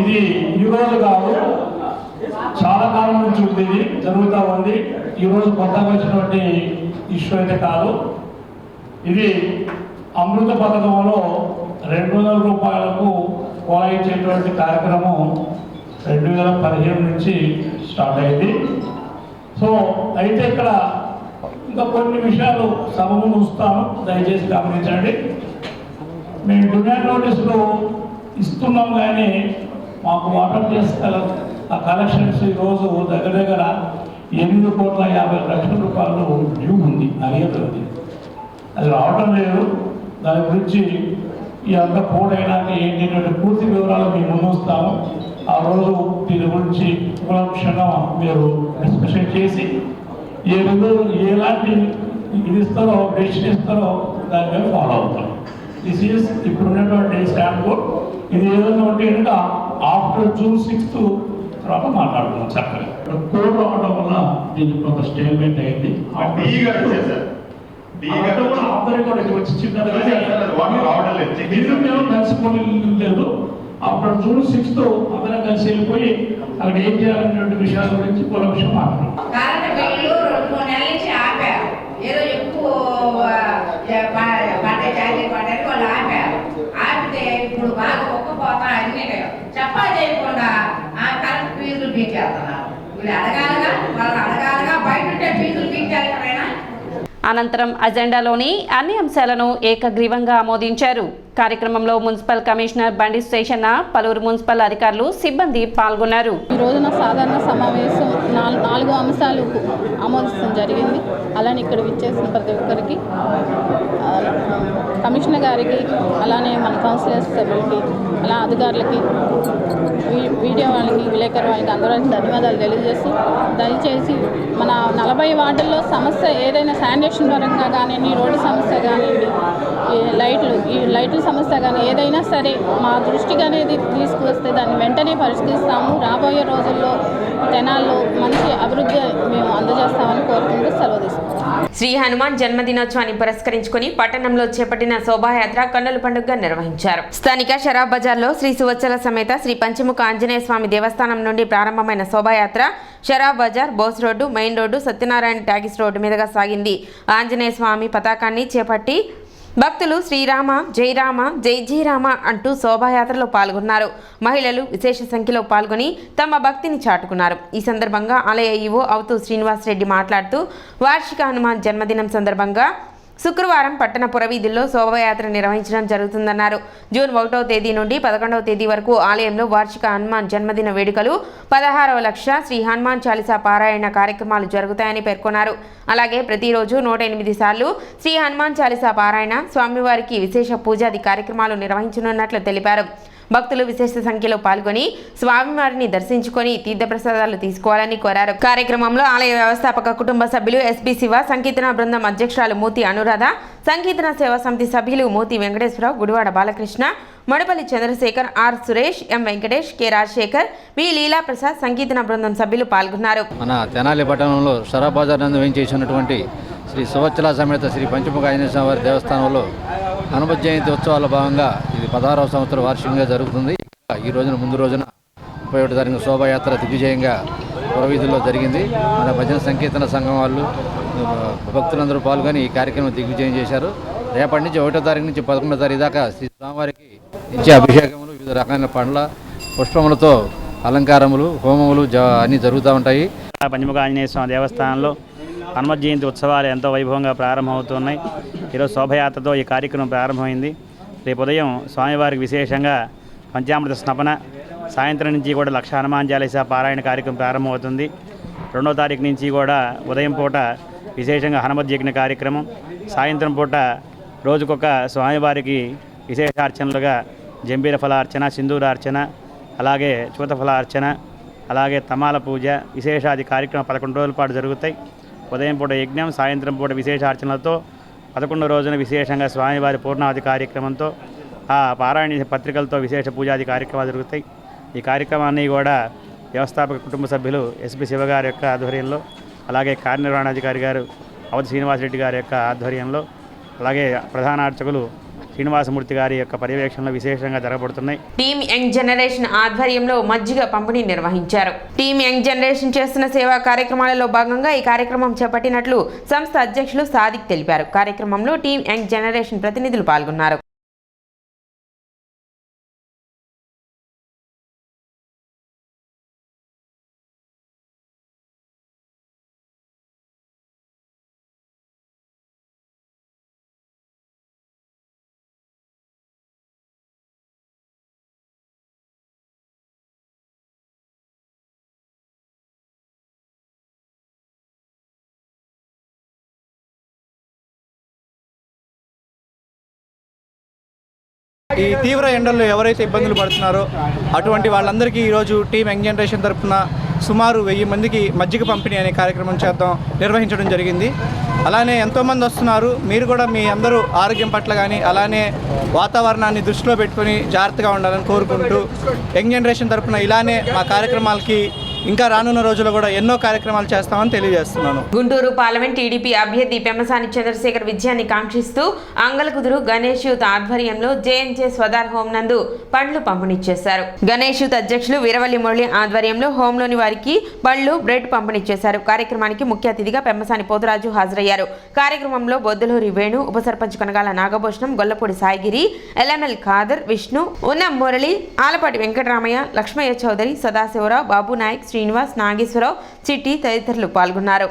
ఇది ఈరోజు కాదు, చాలా కాలం నుంచి ఉంది, ఇది జరుగుతూ ఉంది. ఈరోజు కొత్తగా వచ్చినటువంటి ఇష్యూ అయితే కాదు. ఇది అమృత పథకంలో 200 రూపాయలకు కొలాయించేటువంటి కార్యక్రమం 2015 నుంచి స్టార్ట్ అయింది. సో అయితే ఇక్కడ ఇంకా కొన్ని విషయాలు సభ ముందు ఉంచుతాను, దయచేసి గమనించండి. మేము డిమాండ్ నోటీసులు ఇస్తున్నాం కానీ మాకు వాటర్ ప్లేస్ ఆ కలెక్షన్స్ ఈరోజు దగ్గర దగ్గర 8,50,00,000 రూపాయలు డ్యూ ఉంది, అరియర్ ఉంది. అది రావడం లేదు. దాని గురించి ఈ అంత పోడైనాక ఏంటంటే పూర్తి వివరాలు మేము ముందుస్తాము. ఆ రోజు దీని గురించి కూలంకషంగా మీరు డిస్కషన్ చేసి ఏ రోజు ఎలాంటి ఇది ఇస్తారో డెసిషన్ ఇస్తారో దాని మీద ఫాలో అవుతాం. దిస్ ఈజ్ ఇప్పుడు ఉన్నటువంటి స్టాండ్ బోర్డ్. ఇది ఏదైనా ఉంటే కనుక ఆఫ్టర్ June 6th తర్వాత మాట్లాడుతున్నాం. చక్కగా కోడ్ రావడం వల్ల దీనికి కొంత స్టేట్మెంట్ అయింది. అందరూ కూడా వచ్చి చిన్నది కలిసిపోలేదు. ఆఫ్టర్ June 6th అందరం కలిసి వెళ్ళిపోయి అక్కడ ఏం చేయాలనేటువంటి విషయాల గురించి ఒక విషయం మాట్లాడుతున్నాం. కరెంట్ బిల్లు 2-3 నెలల నుంచి ఆపారు. ఏదో ఎక్కువ పడ్డాయి ఛార్జీలు పడ్డాయి వాళ్ళు ఆపారు. ఆపితే ఇప్పుడు బాగా ఒక్కపోతా అన్ని చెప్పా చేయకుండా కరెంట్ ఫీజులు పీకేస్తున్నారు. వీళ్ళు అడగాలిగా, వాళ్ళు అడగాలిగా, బయట ఉంటే ఫీజులు పీకేయాలైనా. అనంతరం అజెండాలోని అన్ని అంశాలను ఏకగ్రీవంగా ఆమోదించారు. కార్యక్రమంలో మున్సిపల్ కమిషనర్ బండి శేషన్న, పలువురు మున్సిపల్ అధికారులు, సిబ్బంది పాల్గొన్నారు. ఈ రోజున సాధారణ సమావేశం 4 అంశాలు ఆమోదించడం జరిగింది. అలానే ఇక్కడ విచ్చేసిన ప్రతి ఒక్కరికి, కమిషనర్ గారికి, అలానే మన కౌన్సిలర్స్ సభ్యులకి, అలా అధికారులకి, మీడియా వాళ్ళకి, విలేకరు వాళ్ళకి అందరికీ ధన్యవాదాలు తెలియజేస్తూ, దయచేసి మన 40 వార్డుల్లో సమస్య ఏదైనా శానిటేషన్ పరంగా కానివ్వండి, రోడ్డు సమస్య కానివ్వండి, ఈ లైట్ల సమస్య కానీ ఏదైనా సరే మా దృష్టికి అనేది తీసుకువస్తే దాన్ని వెంటనే పరిష్కరిస్తాము. రాబోయే రోజుల్లో తెనాల్లో మంచి అభివృద్ధి మేము అందజేస్తామని కోరుకుంటూ సెలవు తీసుకుంటాం. శ్రీ హనుమాన్ జన్మదినోత్సవాన్ని పురస్కరించుకుని పట్టణంలో చేపట్టిన శోభాయాత్ర కన్నుల పండుగగా నిర్వహించారు. స్థానిక షరాబ్ బజార్లో శ్రీ సువత్సల సమేత శ్రీ పంచముఖ ఆంజనేయ స్వామి దేవస్థానం నుండి ప్రారంభమైన శోభాయాత్ర Sharab Bazar, Bose road, main road, Satyanarayana talkies road మీదుగా సాగింది. ఆంజనేయ స్వామి పతాకాన్ని చేపట్టి భక్తులు శ్రీరామ జై రామ జై జై రామ అంటూ శోభాయాత్రలో పాల్గొన్నారు. మహిళలు విశేష సంఖ్యలో పాల్గొని తమ భక్తిని చాటుకున్నారు. ఈ సందర్భంగా ఆలయ ఈవో అవుతూ శ్రీనివాసరెడ్డి మాట్లాడుతూ వార్షిక హనుమాన్ జన్మదినం సందర్భంగా శుక్రవారం పట్టణ పురవీధుల్లో శోభాయాత్ర నిర్వహించడం జరుగుతుందన్నారు. జూన్ 1వ తేదీ నుండి 11వ తేదీ వరకు ఆలయంలో వార్షిక హనుమాన్ జన్మదిన వేడుకలు, 16వ లక్ష శ్రీ హనుమాన్ చాలీసా పారాయణ కార్యక్రమాలు జరుగుతాయని పేర్కొన్నారు. అలాగే ప్రతిరోజు 108 సార్లు శ్రీ హనుమాన్ చాలీసా పారాయణ, స్వామివారికి విశేష పూజాది కార్యక్రమాలు నిర్వహించనున్నట్లు తెలిపారు. భక్తులు విశేష సంఖ్యలో పాల్గొని స్వామివారిని దర్శించుకొని తీర్థప్రసాదాలు తీసుకోవాలని కోరారు. కార్యక్రమంలో ఆలయ వ్యవస్థాపక కుటుంబ సభ్యులు ఎస్బి శివ, సంకీర్తన బృందం అధ్యక్షురాలు మూతి అనురాధ, సంకీర్తన సేవా సమితి సభ్యులు Muthi Venkateswararao, Gudivada Balakrishna, Madapalli Chandrasekhar, R Suresh, M Venkatesh, K Rajasekhar, V Leela Prasad, సంకీర్తన బృందం సభ్యులు పాల్గొన్నారు. మన తెనాలి పట్టణంలో షరాబ్ బజార్ నందు వేయించేసినటువంటి శ్రీ సువత్సల సమేత శ్రీ పంచముఖ ఆంజనేయ స్వామి వారి దేవస్థానంలో హనుమత్ జయంతి ఉత్సవాల భాగంగా ఇది 16వ సంవత్సరం వార్షికంగా జరుగుతుంది. ఈ రోజున ముందు రోజున 31వ తారీఖున శోభాయాత్ర దిగ్విజయంగా పురవీధుల్లో జరిగింది. మన భజన సంకీర్తన సంఘం వాళ్ళు భక్తులందరూ పాల్గొని ఈ కార్యక్రమం దిగ్విజయం చేశారు. రేపటి నుంచి 1వ తారీఖు నుంచి 11వ తారీఖు దాకా శ్రీ స్వామివారికి నిత్య అభిషేకములు, వివిధ రకాల పండ్ల పుష్పములతో అలంకారములు, హోమములు అన్నీ జరుగుతూ ఉంటాయి. పంచముఖ ఆంజనేయ స్వామి దేవస్థానంలో హనుమత్ జయంతి ఉత్సవాలు ఎంతో వైభవంగా ప్రారంభమవుతున్నాయి. ఈరోజు శోభయాత్రతో ఈ కార్యక్రమం ప్రారంభమైంది. రేపు ఉదయం స్వామివారికి విశేషంగా పంచామృత స్నపన, సాయంత్రం నుంచి కూడా లక్ష హనుమాన్ చాలీసా పారాయణ కార్యక్రమం ప్రారంభమవుతుంది. 2వ తారీఖు నుంచి కూడా ఉదయం పూట విశేషంగా హనుమత్ యజ్ఞ కార్యక్రమం, సాయంత్రం పూట రోజుకొక స్వామివారికి విశేషార్చనలుగా జంబీర ఫలార్చన, సింధూరార్చన, అలాగే చూతఫలార్చన, అలాగే తమాల పూజ, విశేషాది కార్యక్రమం 11 రోజుల పాటు జరుగుతాయి. ఉదయం పూట యజ్ఞం, సాయంత్రం పూట విశేషార్చనలతో 11వ రోజున విశేషంగా స్వామివారి పూర్ణావతి కార్యక్రమంతో ఆ పారాయణ పత్రికలతో విశేష పూజాది కార్యక్రమాలు జరుగుతాయి. ఈ కార్యక్రమాన్ని కూడా వ్యవస్థాపక కుటుంబ సభ్యులు ఎస్పి శివగారి యొక్క ఆధ్వర్యంలో, అలాగే కార్యనిర్వహణాధికారి గారు అవధి శ్రీనివాసరెడ్డి గారి యొక్క ఆధ్వర్యంలో, అలాగే ప్రధాన అర్చకులు శ్రీనివాసమూర్తి గారి యొక్క పర్యవేక్షణలో విశేషంగా జరగబడుతున్నాయి. టీమ్ యంగ్ జనరేషన్ ఆధ్వర్యంలో మజ్జిగ పంపిణీ నిర్వహించారు. టీమ్ యంగ్ జనరేషన్ చేస్తున్న సేవా కార్యక్రమాలలో భాగంగా ఈ కార్యక్రమం చేపట్టినట్లు సంస్థ అధ్యక్షులు సాదిక్ తెలిపారు. కార్యక్రమంలో టీమ్ యంగ్ జనరేషన్ ప్రతినిధులు పాల్గొన్నారు. ఈ తీవ్ర ఎండల్లో ఎవరైతే ఇబ్బందులు పడుతున్నారో అటువంటి వాళ్ళందరికీ ఈరోజు టీమ్ యంగ్ జనరేషన్ తరఫున సుమారు 1000 మందికి మజ్జిగ పంపిణీ అనే కార్యక్రమం నిర్వహించడం జరిగింది. అలానే ఎంతోమంది వస్తున్నారు. మీరు కూడా మీ అందరూ ఆరోగ్యం పట్ల కానీ అలానే వాతావరణాన్ని దృష్టిలో పెట్టుకొని జాగ్రత్తగా ఉండాలని కోరుకుంటూ యంగ్ జనరేషన్ తరఫున ఇలానే మా కార్యక్రమాలకి ఇంకా రానున్న రోజుల్లో కూడా ఎన్నో కార్యక్రమాలు చేస్తామని తెలియజేస్తున్నాను. గుంటూరు పార్లమెంట్ టీడీపీ అభ్యర్థి పెమ్మసాని చంద్రశేఖర్ విజయాన్ని కాంక్షిస్తూ అంగలకుదురు గణేష్ యూత్ ఆధ్వర్యంలో జేఎన్జే స్వదార్ హోం నందు పండ్లు పంపిణీ చేశారు. గణేష్ యూత్ అధ్యక్షులు వీరవల్లి మురళి ఆధ్వర్యంలో హోంలోని వారికి పండ్లు, బ్రెడ్ పంపిణీ చేశారు. కార్యక్రమానికి ముఖ్య అతిథిగా పెమ్మసాని పోతురాజు హాజరయ్యారు. కార్యక్రమంలో బొద్దులూరి వేణు, ఉప సర్పంచ్ కనగాల నాగభూషణం, గొల్లపూడి సాయిగిరి, ఎల్ఎంఎల్ ఖాదర్, విష్ణు, ఉన్నం మురళి, ఆలపాటి వెంకటరామయ్య, లక్ష్మయ్య చౌదరి, సదాశివరావు, బాబు నాయక్, శ్రీనివాస్, నాగేశ్వరరావు, చిట్టి తదితరులు పాల్గొన్నారు.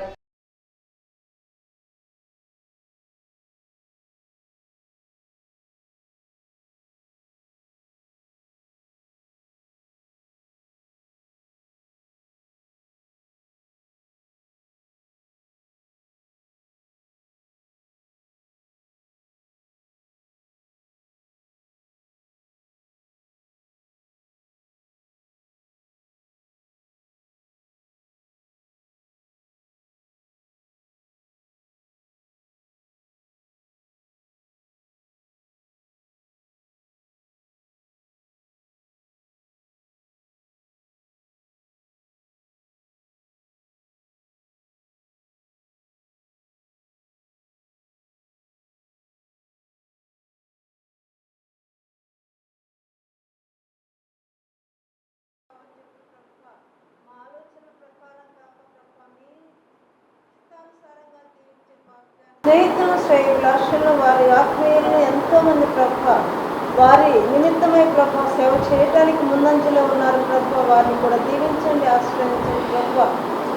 స్నేహితులు, శ్రేయులాషులను, వారి ఆత్మీయులను ఎంతోమంది ప్రభ వారి నిమిత్తమై ప్రభ సేవ చేయడానికి ముందంజలో ఉన్నారు ప్రభ. వారిని కూడా దీవించండి, ఆశ్రయించండి ప్రభ.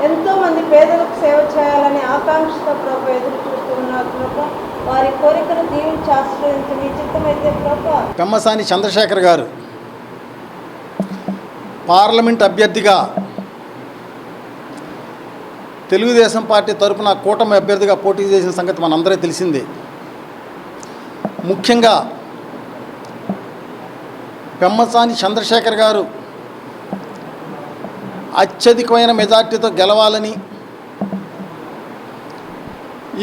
ఎంతోమంది పేదలకు సేవ చేయాలని ఆకాంక్షతో ప్రభ ఎదురు చూస్తున్నారు ప్రభ. వారి కోరికను దీవించి ఆశ్రయించి మీ చిత్తమైతే ప్రభ. పెమ్మసాని చంద్రశేఖర్ గారు పార్లమెంట్ అభ్యర్థిగా తెలుగుదేశం పార్టీ తరఫున కూటమి అభ్యర్థిగా పోటీ చేసిన సంగతి మనందరికీ తెలిసిందే. ముఖ్యంగా పెమ్మసాని చంద్రశేఖర్ గారు అత్యధికమైన మెజార్టీతో గెలవాలని,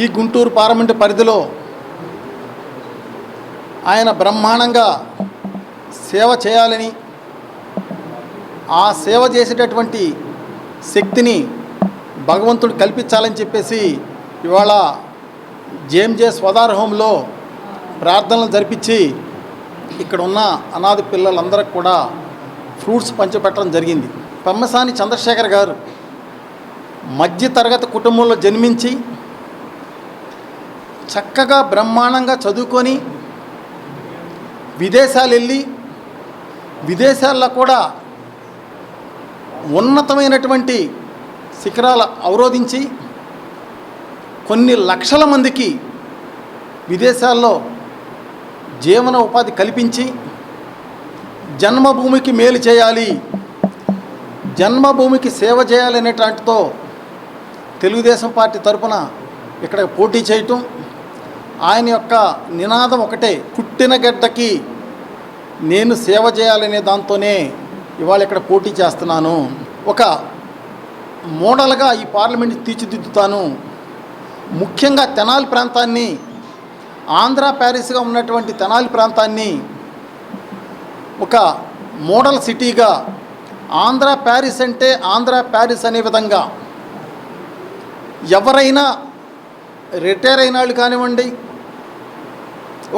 ఈ గుంటూరు పార్లమెంటు పరిధిలో ఆయన బ్రహ్మాండంగా సేవ చేయాలని, ఆ సేవ చేసేటటువంటి శక్తిని భగవంతుడు కల్పించాలని చెప్పేసి ఇవాళ జేఎంజే స్వదార్ హోంలో ప్రార్థనలు జరిపించి ఇక్కడ ఉన్న అనాథ పిల్లలందరికీ కూడా ఫ్రూట్స్ పంచిపెట్టడం జరిగింది. పెమ్మసాని చంద్రశేఖర్ గారు మధ్యతరగతి కుటుంబంలో జన్మించి చక్కగా బ్రహ్మాండంగా చదువుకొని విదేశాలు వెళ్ళి విదేశాల్లో కూడా ఉన్నతమైనటువంటి శిఖరాలు అవరోధించి కొన్ని లక్షల మందికి విదేశాల్లో జీవన ఉపాధి కల్పించి జన్మభూమికి మేలు చేయాలి, జన్మభూమికి సేవ చేయాలనేటాంటితో తెలుగుదేశం పార్టీ తరఫున ఇక్కడ పోటీ చేయటం, ఆయన యొక్క నినాదం ఒకటే, పుట్టిన గడ్డకి నేను సేవ చేయాలనే దాంతోనే ఇవాళ ఇక్కడ పోటీ చేస్తున్నాను. ఒక మోడల్గా ఈ పార్లమెంట్ తీర్చిదిద్దుతాను. ముఖ్యంగా తెనాలి ప్రాంతాన్ని, ఆంధ్ర ప్యారిస్గా ఉన్నటువంటి తెనాలి ప్రాంతాన్ని ఒక మోడల్ సిటీగా, ఆంధ్ర ప్యారిస్ అంటే ఆంధ్ర ప్యారిస్ అనే విధంగా ఎవరైనా రిటైర్ అయిన వాళ్ళు కానివ్వండి,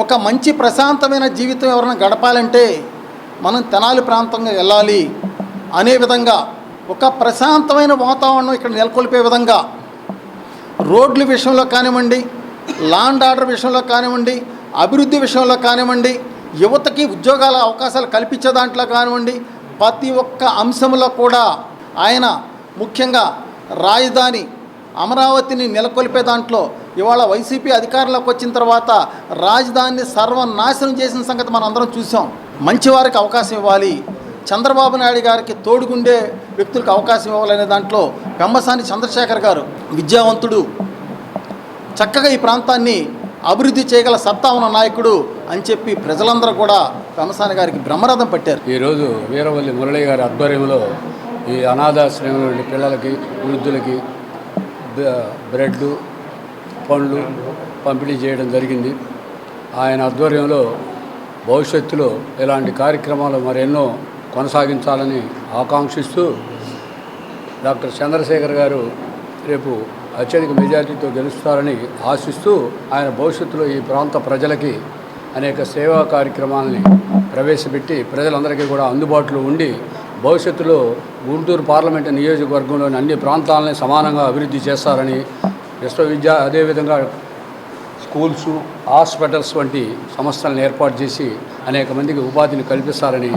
ఒక మంచి ప్రశాంతమైన జీవితం ఎవరైనా గడపాలంటే మనం తెనాలి ప్రాంతంగా వెళ్ళాలి అనే విధంగా ఒక ప్రశాంతమైన వాతావరణం ఇక్కడ నెలకొల్పే విధంగా రోడ్ల విషయంలో కానివ్వండి, లాండ్ ఆర్డర్ విషయంలో కానివ్వండి, అభివృద్ధి విషయంలో కానివ్వండి, యువతకి ఉద్యోగాల అవకాశాలు కల్పించే దాంట్లో కానివ్వండి, ప్రతి ఒక్క అంశంలో కూడా ఆయన ముఖ్యంగా రాజధాని అమరావతిని నెలకొల్పే దాంట్లో ఇవాళ వైసీపీ అధికారంలోకి వచ్చిన తర్వాత రాజధానిని సర్వనాశనం చేసిన సంగతి మనం అందరం చూసాం. మంచివారికి అవకాశం ఇవ్వాలి, చంద్రబాబు నాయుడు గారికి తోడుగుండే వ్యక్తులకు అవకాశం ఇవ్వాలనే దాంట్లో పెమ్మసాని చంద్రశేఖర్ గారు విద్యావంతుడు, చక్కగా ఈ ప్రాంతాన్ని అభివృద్ధి చేయగల సత్తా ఉన్న నాయకుడు అని చెప్పి ప్రజలందరూ కూడా పెమ్మసాని గారికి బ్రహ్మరథం పట్టారు. ఈరోజు వీరవల్లి మురళి గారి ఆధ్వర్యంలో ఈ అనాథాశ్రమంలో ఉండే పిల్లలకి, వృద్ధులకి బ్రెడ్, పండ్లు పంపిణీ చేయడం జరిగింది. ఆయన ఆధ్వర్యంలో భవిష్యత్తులో ఇలాంటి కార్యక్రమాలు మరెన్నో కొనసాగించాలని ఆకాంక్షిస్తూ డాక్టర్ చంద్రశేఖర్ గారు రేపు అత్యధిక మెజారిటీతో గెలుస్తారని ఆశిస్తూ ఆయన భవిష్యత్తులో ఈ ప్రాంత ప్రజలకి అనేక సేవా కార్యక్రమాలని ప్రవేశపెట్టి ప్రజలందరికీ కూడా అందుబాటులో ఉండి భవిష్యత్తులో గుంటూరు పార్లమెంటు నియోజకవర్గంలోని అన్ని ప్రాంతాలని సమానంగా అభివృద్ధి చేస్తారని, అదేవిధంగా స్కూల్స్, హాస్పిటల్స్ వంటి సంస్థలను ఏర్పాటు చేసి అనేక మందికి ఉపాధిని కల్పిస్తారని,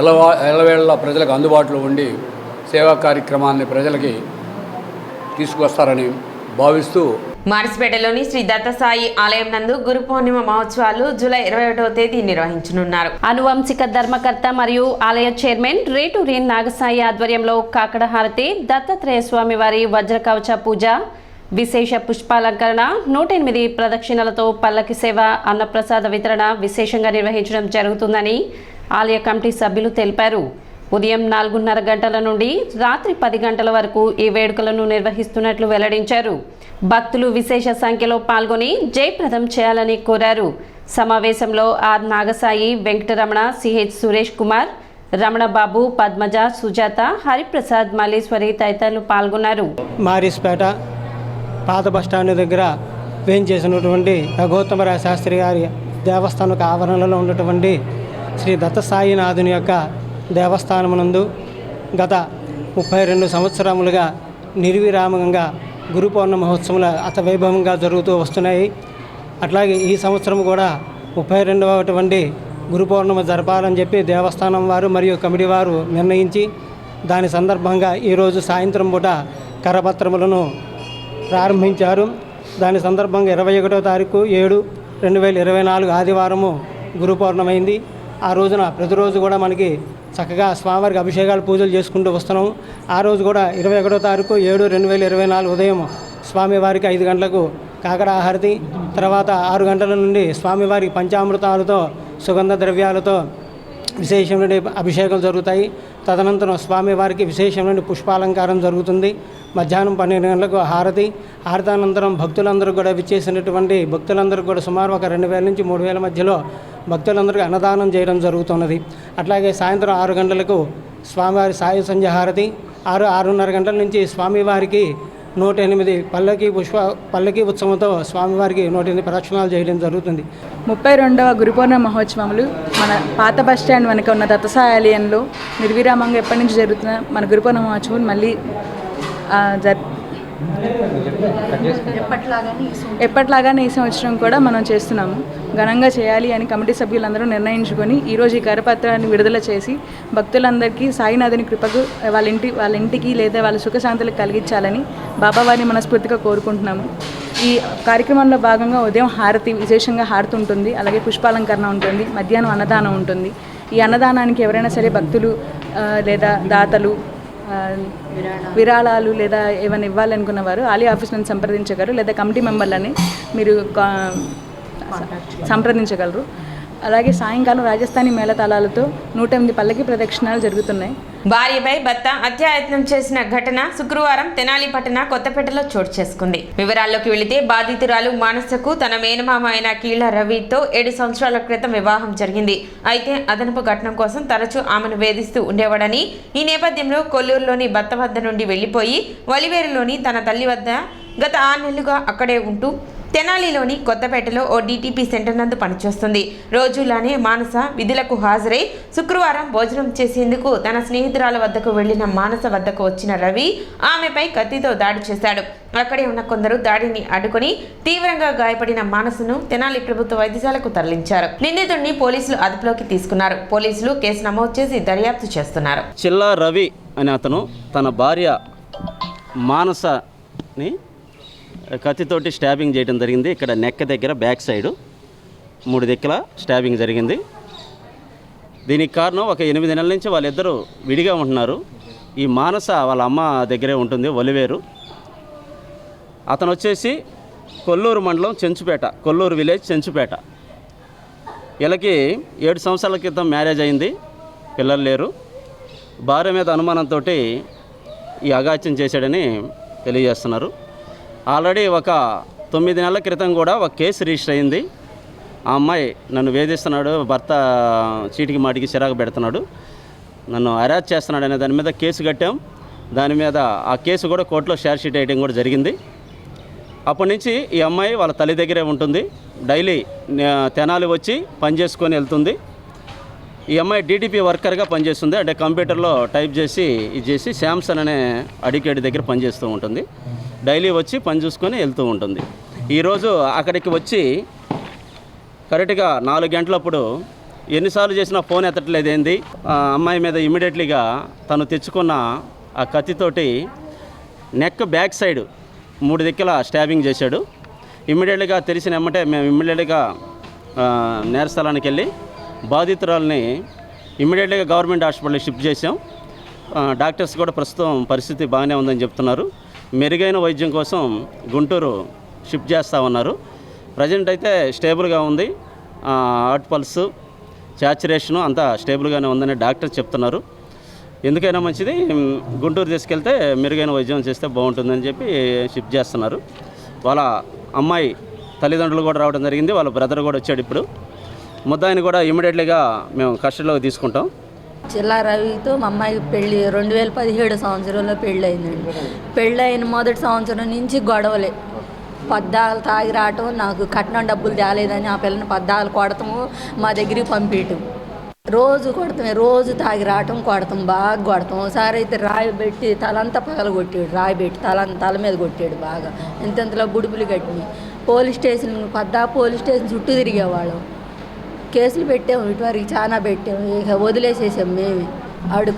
ఎల్లవేళ ప్రజలకు అందుబాటులో ఉండి సేవా కార్యక్రమాన్ని ప్రజలకి తీసుకొస్తారని భావిస్తూ మార్చిపేటలోని శ్రీ దత్తసాయి ఆలయం నందు గురు పౌర్ణిమ మహోత్సవాలు జూలై 21వ తేదీ నిర్వహించనున్నారు. అనువంశిక ధర్మకర్త మరియు ఆలయ చైర్మన్ రేటూరి నాగసాయి ఆధ్వర్యంలో కాకడ హారతి, దత్తాత్రేయ స్వామి వారి వజ్రకవచ పూజ, విశేష పుష్పాలంకరణ, 108 ప్రదక్షిణలతో పల్లకి సేవ, అన్నప్రసాద వితరణ విశేషంగా నిర్వహించడం జరుగుతుందని ఆలయ కమిటీ సభ్యులు తెలిపారు. ఉదయం 4:30 గంటల నుండి రాత్రి 10 గంటల వరకు ఈ వేడుకలను నిర్వహిస్తున్నట్లు వెల్లడించారు. భక్తులు విశేష సంఖ్యలో పాల్గొని జయప్రదం చేయాలని కోరారు. సమావేశంలో ఆర్ నాగసాయి, వెంకటరమణ, సిహెచ్ సురేష్ కుమార్, రమణబాబు, పద్మజ, సుజాత, హరిప్రసాద్, మల్లేశ్వరి తదితరులు పాల్గొన్నారు. మారిస్పేట పాత బస్టాండ్ దగ్గర వేయించేసినటువంటి రఘోత్తమరాయ శాస్త్రి గారి దేవస్థానం ఆవరణలో ఉన్నటువంటి శ్రీ దత్తసాయినాథుని యొక్క దేవస్థానమునందు గత 32 సంవత్సరములుగా నిర్విరామంగా గురు పౌర్ణమి మహోత్సవాలు అతవైభవంగా జరుగుతూ వస్తున్నాయి. అట్లాగే ఈ సంవత్సరం కూడా 32వ గురు పౌర్ణమి జరపాలని చెప్పి దేవస్థానం వారు మరియు కమిటీ వారు నిర్ణయించి దాని సందర్భంగా ఈరోజు సాయంత్రం పూట కరపత్రములను ప్రారంభించారు. దాని సందర్భంగా 21వ తారీఖు 7/2024 ఆదివారము గురు పౌర్ణమైంది. ఆ రోజున ప్రతిరోజు కూడా మనకి చక్కగా స్వామివారికి అభిషేకాలు, పూజలు చేసుకుంటూ వస్తున్నాము. ఆ రోజు కూడా 21వ తారీఖు 7/2024 ఉదయం స్వామివారికి 5 గంటలకు కాకడ హారతి, తర్వాత 6 గంటల నుండి స్వామివారికి పంచామృతాలతో, సుగంధ ద్రవ్యాలతో విశేషమైన అభిషేకం జరుగుతాయి. తదనంతరం స్వామివారికి విశేషమైన పుష్పాలంకారం జరుగుతుంది. మధ్యాహ్నం 12 గంటలకు హారతానంతరం భక్తులందరూ కూడా విచ్చేసినటువంటి భక్తులందరూ కూడా సుమారు ఒక 2000 నుంచి 3000 మధ్యలో భక్తులందరికీ అన్నదానం చేయడం జరుగుతున్నది. అట్లాగే సాయంత్రం 6 గంటలకు స్వామివారి సాయ సంధ్య హారతి, 6:30 గంటల నుంచి స్వామివారికి 108 పల్లకి ఉత్సవంతో స్వామివారికి 108 ప్రదక్షిణాలు చేయడం జరుగుతుంది. 32వ గురు పౌర్ణమి మహోత్సవములు మన పాత బస్టాండ్ వెనక ఉన్న దత్తసాయి ఆలయంలో నిర్విరామంగా ఎప్పటి నుంచి జరుగుతున్న మన గురు పౌర్ణమి మహోత్సవం మళ్ళీ ఎప్పట్లాగానే ఈ సంవత్సరం కూడా మనం చేస్తున్నాము. ఘనంగా చేయాలి అని కమిటీ సభ్యులందరూ నిర్ణయించుకొని ఈరోజు ఈ కరపత్రాన్ని విడుదల చేసి భక్తులందరికీ సాయినాథుని కృపకు వాళ్ళ ఇంటికి లేదా వాళ్ళ సుఖశాంతులకు కలిగించాలని బాబావారిని మనస్ఫూర్తిగా కోరుకుంటున్నాము. ఈ కార్యక్రమంలో భాగంగా ఉదయం హారతి, విశేషంగా హారతి ఉంటుంది, అలాగే పుష్పాలంకరణ ఉంటుంది, మధ్యాహ్నం అన్నదానం ఉంటుంది. ఈ అన్నదానానికి ఎవరైనా సరే భక్తులు లేదా దాతలు విరాళాలు లేదా ఏమైనా ఇవ్వాలనుకున్న వారు ఆలయ ఆఫీస్ నుంచి సంప్రదించగలరు, లేదా కమిటీ మెంబర్లని మీరు సంప్రదించగలరు. అలాగే సాయంకాలం రాజస్థానీ మేళతాళాలతో 108 పల్లకి ప్రదక్షిణాలు జరుగుతున్నాయి. భార్యపై భర్త అత్యాయత్నం చేసిన ఘటన శుక్రవారం తెనాలి పట్టణ కొత్తపేటలో చోటు చేసుకుంది. వివరాల్లోకి వెళితే బాధితురాలు మానసకు తన మేనమామ అయిన కీళ్ల రవితో 7 సంవత్సరాల క్రితం వివాహం జరిగింది. అయితే అదనపు ఘటన కోసం తరచూ ఆమెను వేధిస్తూ ఉండేవాడని, ఈ నేపథ్యంలో కొల్లూరులోని భర్త వద్ద నుండి వెళ్లిపోయి వలివేరులోని తన తల్లి వద్ద గత 6 నెలలుగా అక్కడే ఉంటూ తెనాలిలోని కొత్తపేటలో ఓ DTP సెంటర్ నందు పనిచేస్తుంది. రోజులానే మానస విధులకు హాజరై శుక్రవారం భోజనం చేసేందుకు తన స్నేహితురాల వద్దకు వెళ్లిన మానస వద్దకు వచ్చిన రవి ఆమెపై కత్తితో దాడి చేశాడు. అక్కడే ఉన్న కొందరు దాడిని అడ్డుకొని తీవ్రంగా గాయపడిన మానసను తెనాలి ప్రభుత్వ వైద్యశాలకు తరలించారు. నిందితుడిని పోలీసులు అదుపులోకి తీసుకున్నారు. పోలీసులు కేసు నమోదు చేసి దర్యాప్తు చేస్తున్నారు. చిల్లా రవి అనే అతను తన భార్య మానసని కత్తితోటి స్టాబింగ్ చేయడం జరిగింది. ఇక్కడ నెక్క దగ్గర బ్యాక్ సైడు 3 దిక్కుల స్టాబింగ్ జరిగింది. దీనికి కారణం ఒక 8 నెలల నుంచి వాళ్ళిద్దరూ విడిగా ఉంటున్నారు. ఈ మానస వాళ్ళ అమ్మ దగ్గరే ఉంటుంది, ఒలివేరు. అతను వచ్చేసి కొల్లూరు మండలం చెంచుపేట, కొల్లూరు విలేజ్ చెంచుపేట. వీళ్ళకి 7 సంవత్సరాల క్రితం మ్యారేజ్ అయింది, పిల్లలు లేరు. భార్య మీద అనుమానంతో ఈ అఘాత్యం చేశాడని తెలియజేస్తున్నారు. ఆల్రెడీ ఒక 9 నెలల క్రితం కూడా ఒక కేసు రిజిస్టర్ అయింది. ఆ అమ్మాయి నన్ను వేధిస్తున్నాడు, భర్త చీటికి మాటికి చిరాకు పెడుతున్నాడు, నన్ను అరెస్ట్ చేస్తున్నాడు అనే దాని మీద కేసు కట్టాం. దాని మీద ఆ కేసు కూడా కోర్టులో షేర్ షీట్ వేయడం కూడా జరిగింది. అప్పటి నుంచి ఈ అమ్మాయి వాళ్ళ తల్లి దగ్గరే ఉంటుంది. డైలీ తెనాలి వచ్చి పని చేసుకొని వెళ్తుంది. ఈ అమ్మాయి DTP వర్కర్గా పనిచేస్తుంది. అంటే కంప్యూటర్లో టైప్ చేసి ఇది చేసి శాంసన్ అనే అడికేట్ దగ్గర పనిచేస్తూ ఉంటుంది. డైలీ వచ్చి పని చూసుకొని వెళ్తూ ఉంటుంది. ఈరోజు అక్కడికి వచ్చి కరెక్ట్గా 4 గంటలప్పుడు ఎన్నిసార్లు చేసినా ఫోన్ ఎత్తట్లేదు ఏంది. అమ్మాయి మీద ఇమీడియట్లీగా తను తెచ్చుకున్న ఆ కత్తితోటి నెక్ బ్యాక్ సైడ్ 3 దిక్కుల స్టాబింగ్ చేశాడు. ఇమీడియట్లీగా తెలిసిన ఎమ్మటే మేము ఇమీడియట్గా నేరస్థలానికి వెళ్ళి బాధితురాలని ఇమీడియట్గా గవర్నమెంట్ హాస్పిటల్కి షిఫ్ట్ చేసాం. డాక్టర్స్ కూడా ప్రస్తుతం పరిస్థితి బాగానే ఉందని చెప్తున్నారు. మెరుగైన వైద్యం కోసం గుంటూరు షిఫ్ట్ చేస్తూ ఉన్నారు. ప్రజెంట్ అయితే స్టేబుల్గా ఉంది. హార్ట్ పల్స్, సాచురేషను అంతా స్టేబుల్గానే ఉందని డాక్టర్ చెప్తున్నారు. ఎందుకైనా మంచిది గుంటూరు తీసుకెళ్తే మెరుగైన వైద్యం చేస్తే బాగుంటుందని చెప్పి షిఫ్ట్ చేస్తున్నారు. వాళ్ళ అమ్మాయి తల్లిదండ్రులు కూడా రావడం జరిగింది. వాళ్ళ బ్రదర్ కూడా వచ్చాడు. ఇప్పుడు ముద్దాయిని కూడా ఇమీడియట్లీగా మేము కస్టడీలోకి తీసుకుంటాం. చిల్లా రవితో మా అమ్మాయికి పెళ్ళి 2017 సంవత్సరంలో పెళ్ళి అయిందండి. పెళ్ళైన మొదటి సంవత్సరం నుంచి గొడవలే, పద్దాలు తాగి రావటం, నాకు కట్నం డబ్బులు తేలేదని ఆ పిల్లని పద్దాలు కొడతాము, మా దగ్గరికి పంపించటం, రోజు కొడతాం, రోజు తాగి రావటం, కొడతాం, బాగా కొడతాం. ఒకసారి అయితే రాయి పెట్టి తలంతా పగల కొట్టాడు, రాయి పెట్టి తల మీద కొట్టాడు బాగా. ఇంతలో బుడుపులు కట్టి పోలీస్ స్టేషన్ చుట్టూ తిరిగేవాళ్ళం. కేసులు పెట్టాము, ఇటువరకు చాలా పెట్టాము, ఇక వదిలేసేసాం మేమే. ఆవిడ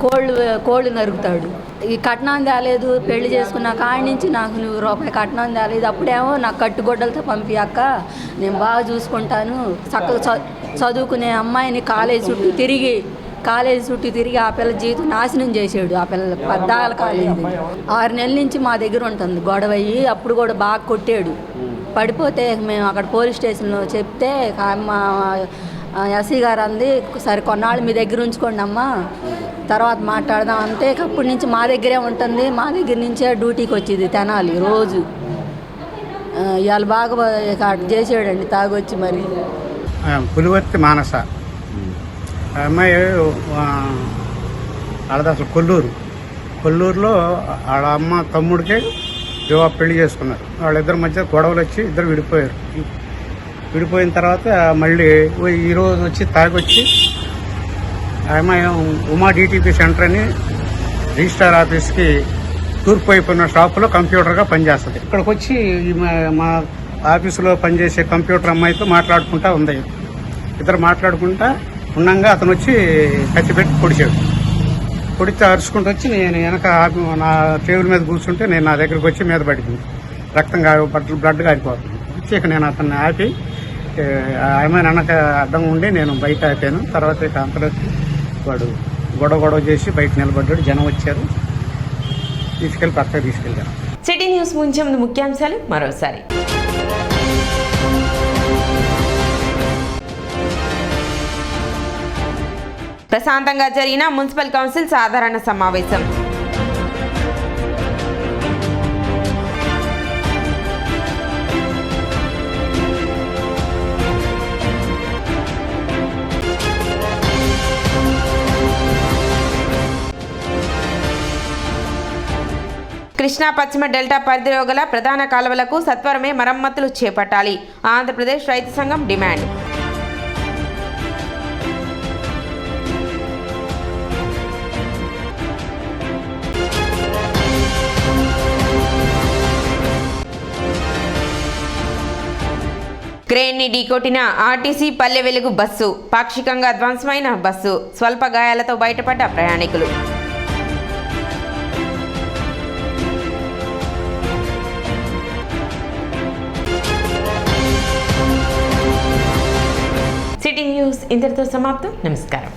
కోళ్ళు నరుకుతాడు. ఈ కట్నం తేలేదు, పెళ్లి చేసుకున్న కాడి నుంచి నాకు నువ్వు రూపాయి కట్నం తేలేదు. అప్పుడేమో నాకు కట్టుగొడ్డలతో పంపియాక నేను బాగా చూసుకుంటాను, చక్కగా చదువుకునే అమ్మాయిని కాలేజీ చుట్టూ తిరిగి ఆ పిల్ల జీవితం నాశనం చేసాడు. ఆ పిల్ల పద్దాల కాలేజీ 6 నెలల నుంచి మా దగ్గర ఉంటుంది గొడవ అయ్యి. అప్పుడు కూడా బాగా కొట్టాడు. పడిపోతే మేము అక్కడ పోలీస్ స్టేషన్లో చెప్తే మా ఎస్సీ గారు అంది, సరే కొన్నాళ్ళు మీ దగ్గర ఉంచుకోండి అమ్మా, తర్వాత మాట్లాడదాం అంటే అప్పటి నుంచి మా దగ్గరే ఉంటుంది. మా దగ్గర నుంచే డ్యూటీకి వచ్చేది తెనాలి రోజు. ఇవాళ బాగా చేసాడండి తాగొచ్చి. మరి పులివర్తి మానస అమ్మాయి వాళ్ళది అసలు కొల్లూరులో వాళ్ళ అమ్మ తమ్ముడికి పెళ్లి చేసుకున్నారు. వాళ్ళిద్దరి మధ్య గొడవలు వచ్చి ఇద్దరు విడిపోయిన తర్వాత మళ్ళీ ఈరోజు వచ్చి తాగొచ్చి ఆమె ఉమా DTP సెంటర్ అని రిజిస్ట్రార్ ఆఫీస్కి తూర్పు వైపు ఉన్న షాపులో కంప్యూటర్గా పనిచేస్తుంది. ఇక్కడికి వచ్చి మా ఆఫీసులో పనిచేసే కంప్యూటర్ అమ్మాయితో మాట్లాడుకుంటా ఉంది. ఇద్దరు మాట్లాడుకుంటా ఉండగా అతను వచ్చి కత్తి పెట్టి పొడిచాడు. పొడితే అరుచుకుంటూ వచ్చి నేను వెనక నా టేబుల్ మీద కూర్చుంటే నేను నా దగ్గరికి వచ్చి మీద పడింది. రక్తం బ్లడ్ కారిపోతుంది. ఇక నేను అతన్ని ఆపి ఆమె వెనక అడ్డం ఉండి నేను బయట ఆపాను. తర్వాత ఇక అంతలోకి వాడు గొడవ చేసి బయట నిలబడ్డాడు. జనం వచ్చారు, తీసుకెళ్ళి పక్కకు తీసుకెళ్ళారు. సిటీ న్యూస్ ముంచే ముందు ముఖ్యాంశాలు మరోసారి. ప్రశాంతంగా జరిగిన మున్సిపల్ కౌన్సిల్ సాధారణ సమావేశం. కృష్ణా పశ్చిమ డెల్టా పరిధిలో గల ప్రధాన కాలువలకు సత్వరమే మరమ్మతులు చేపట్టాలి. ఆంధ్రప్రదేశ్ రైతు సంఘం డిమాండ్. క్రేన్ ని ఢీకొట్టిన ఆర్టీసీ పల్లె వెలుగు బస్సు. పాక్షికంగా ధ్వంసమైన బస్సు. స్వల్ప గాయాలతో బయటపడ్డ ప్రయాణికులు. సిటీ న్యూస్ ఇంతటితో సమాప్తం. నమస్కారం.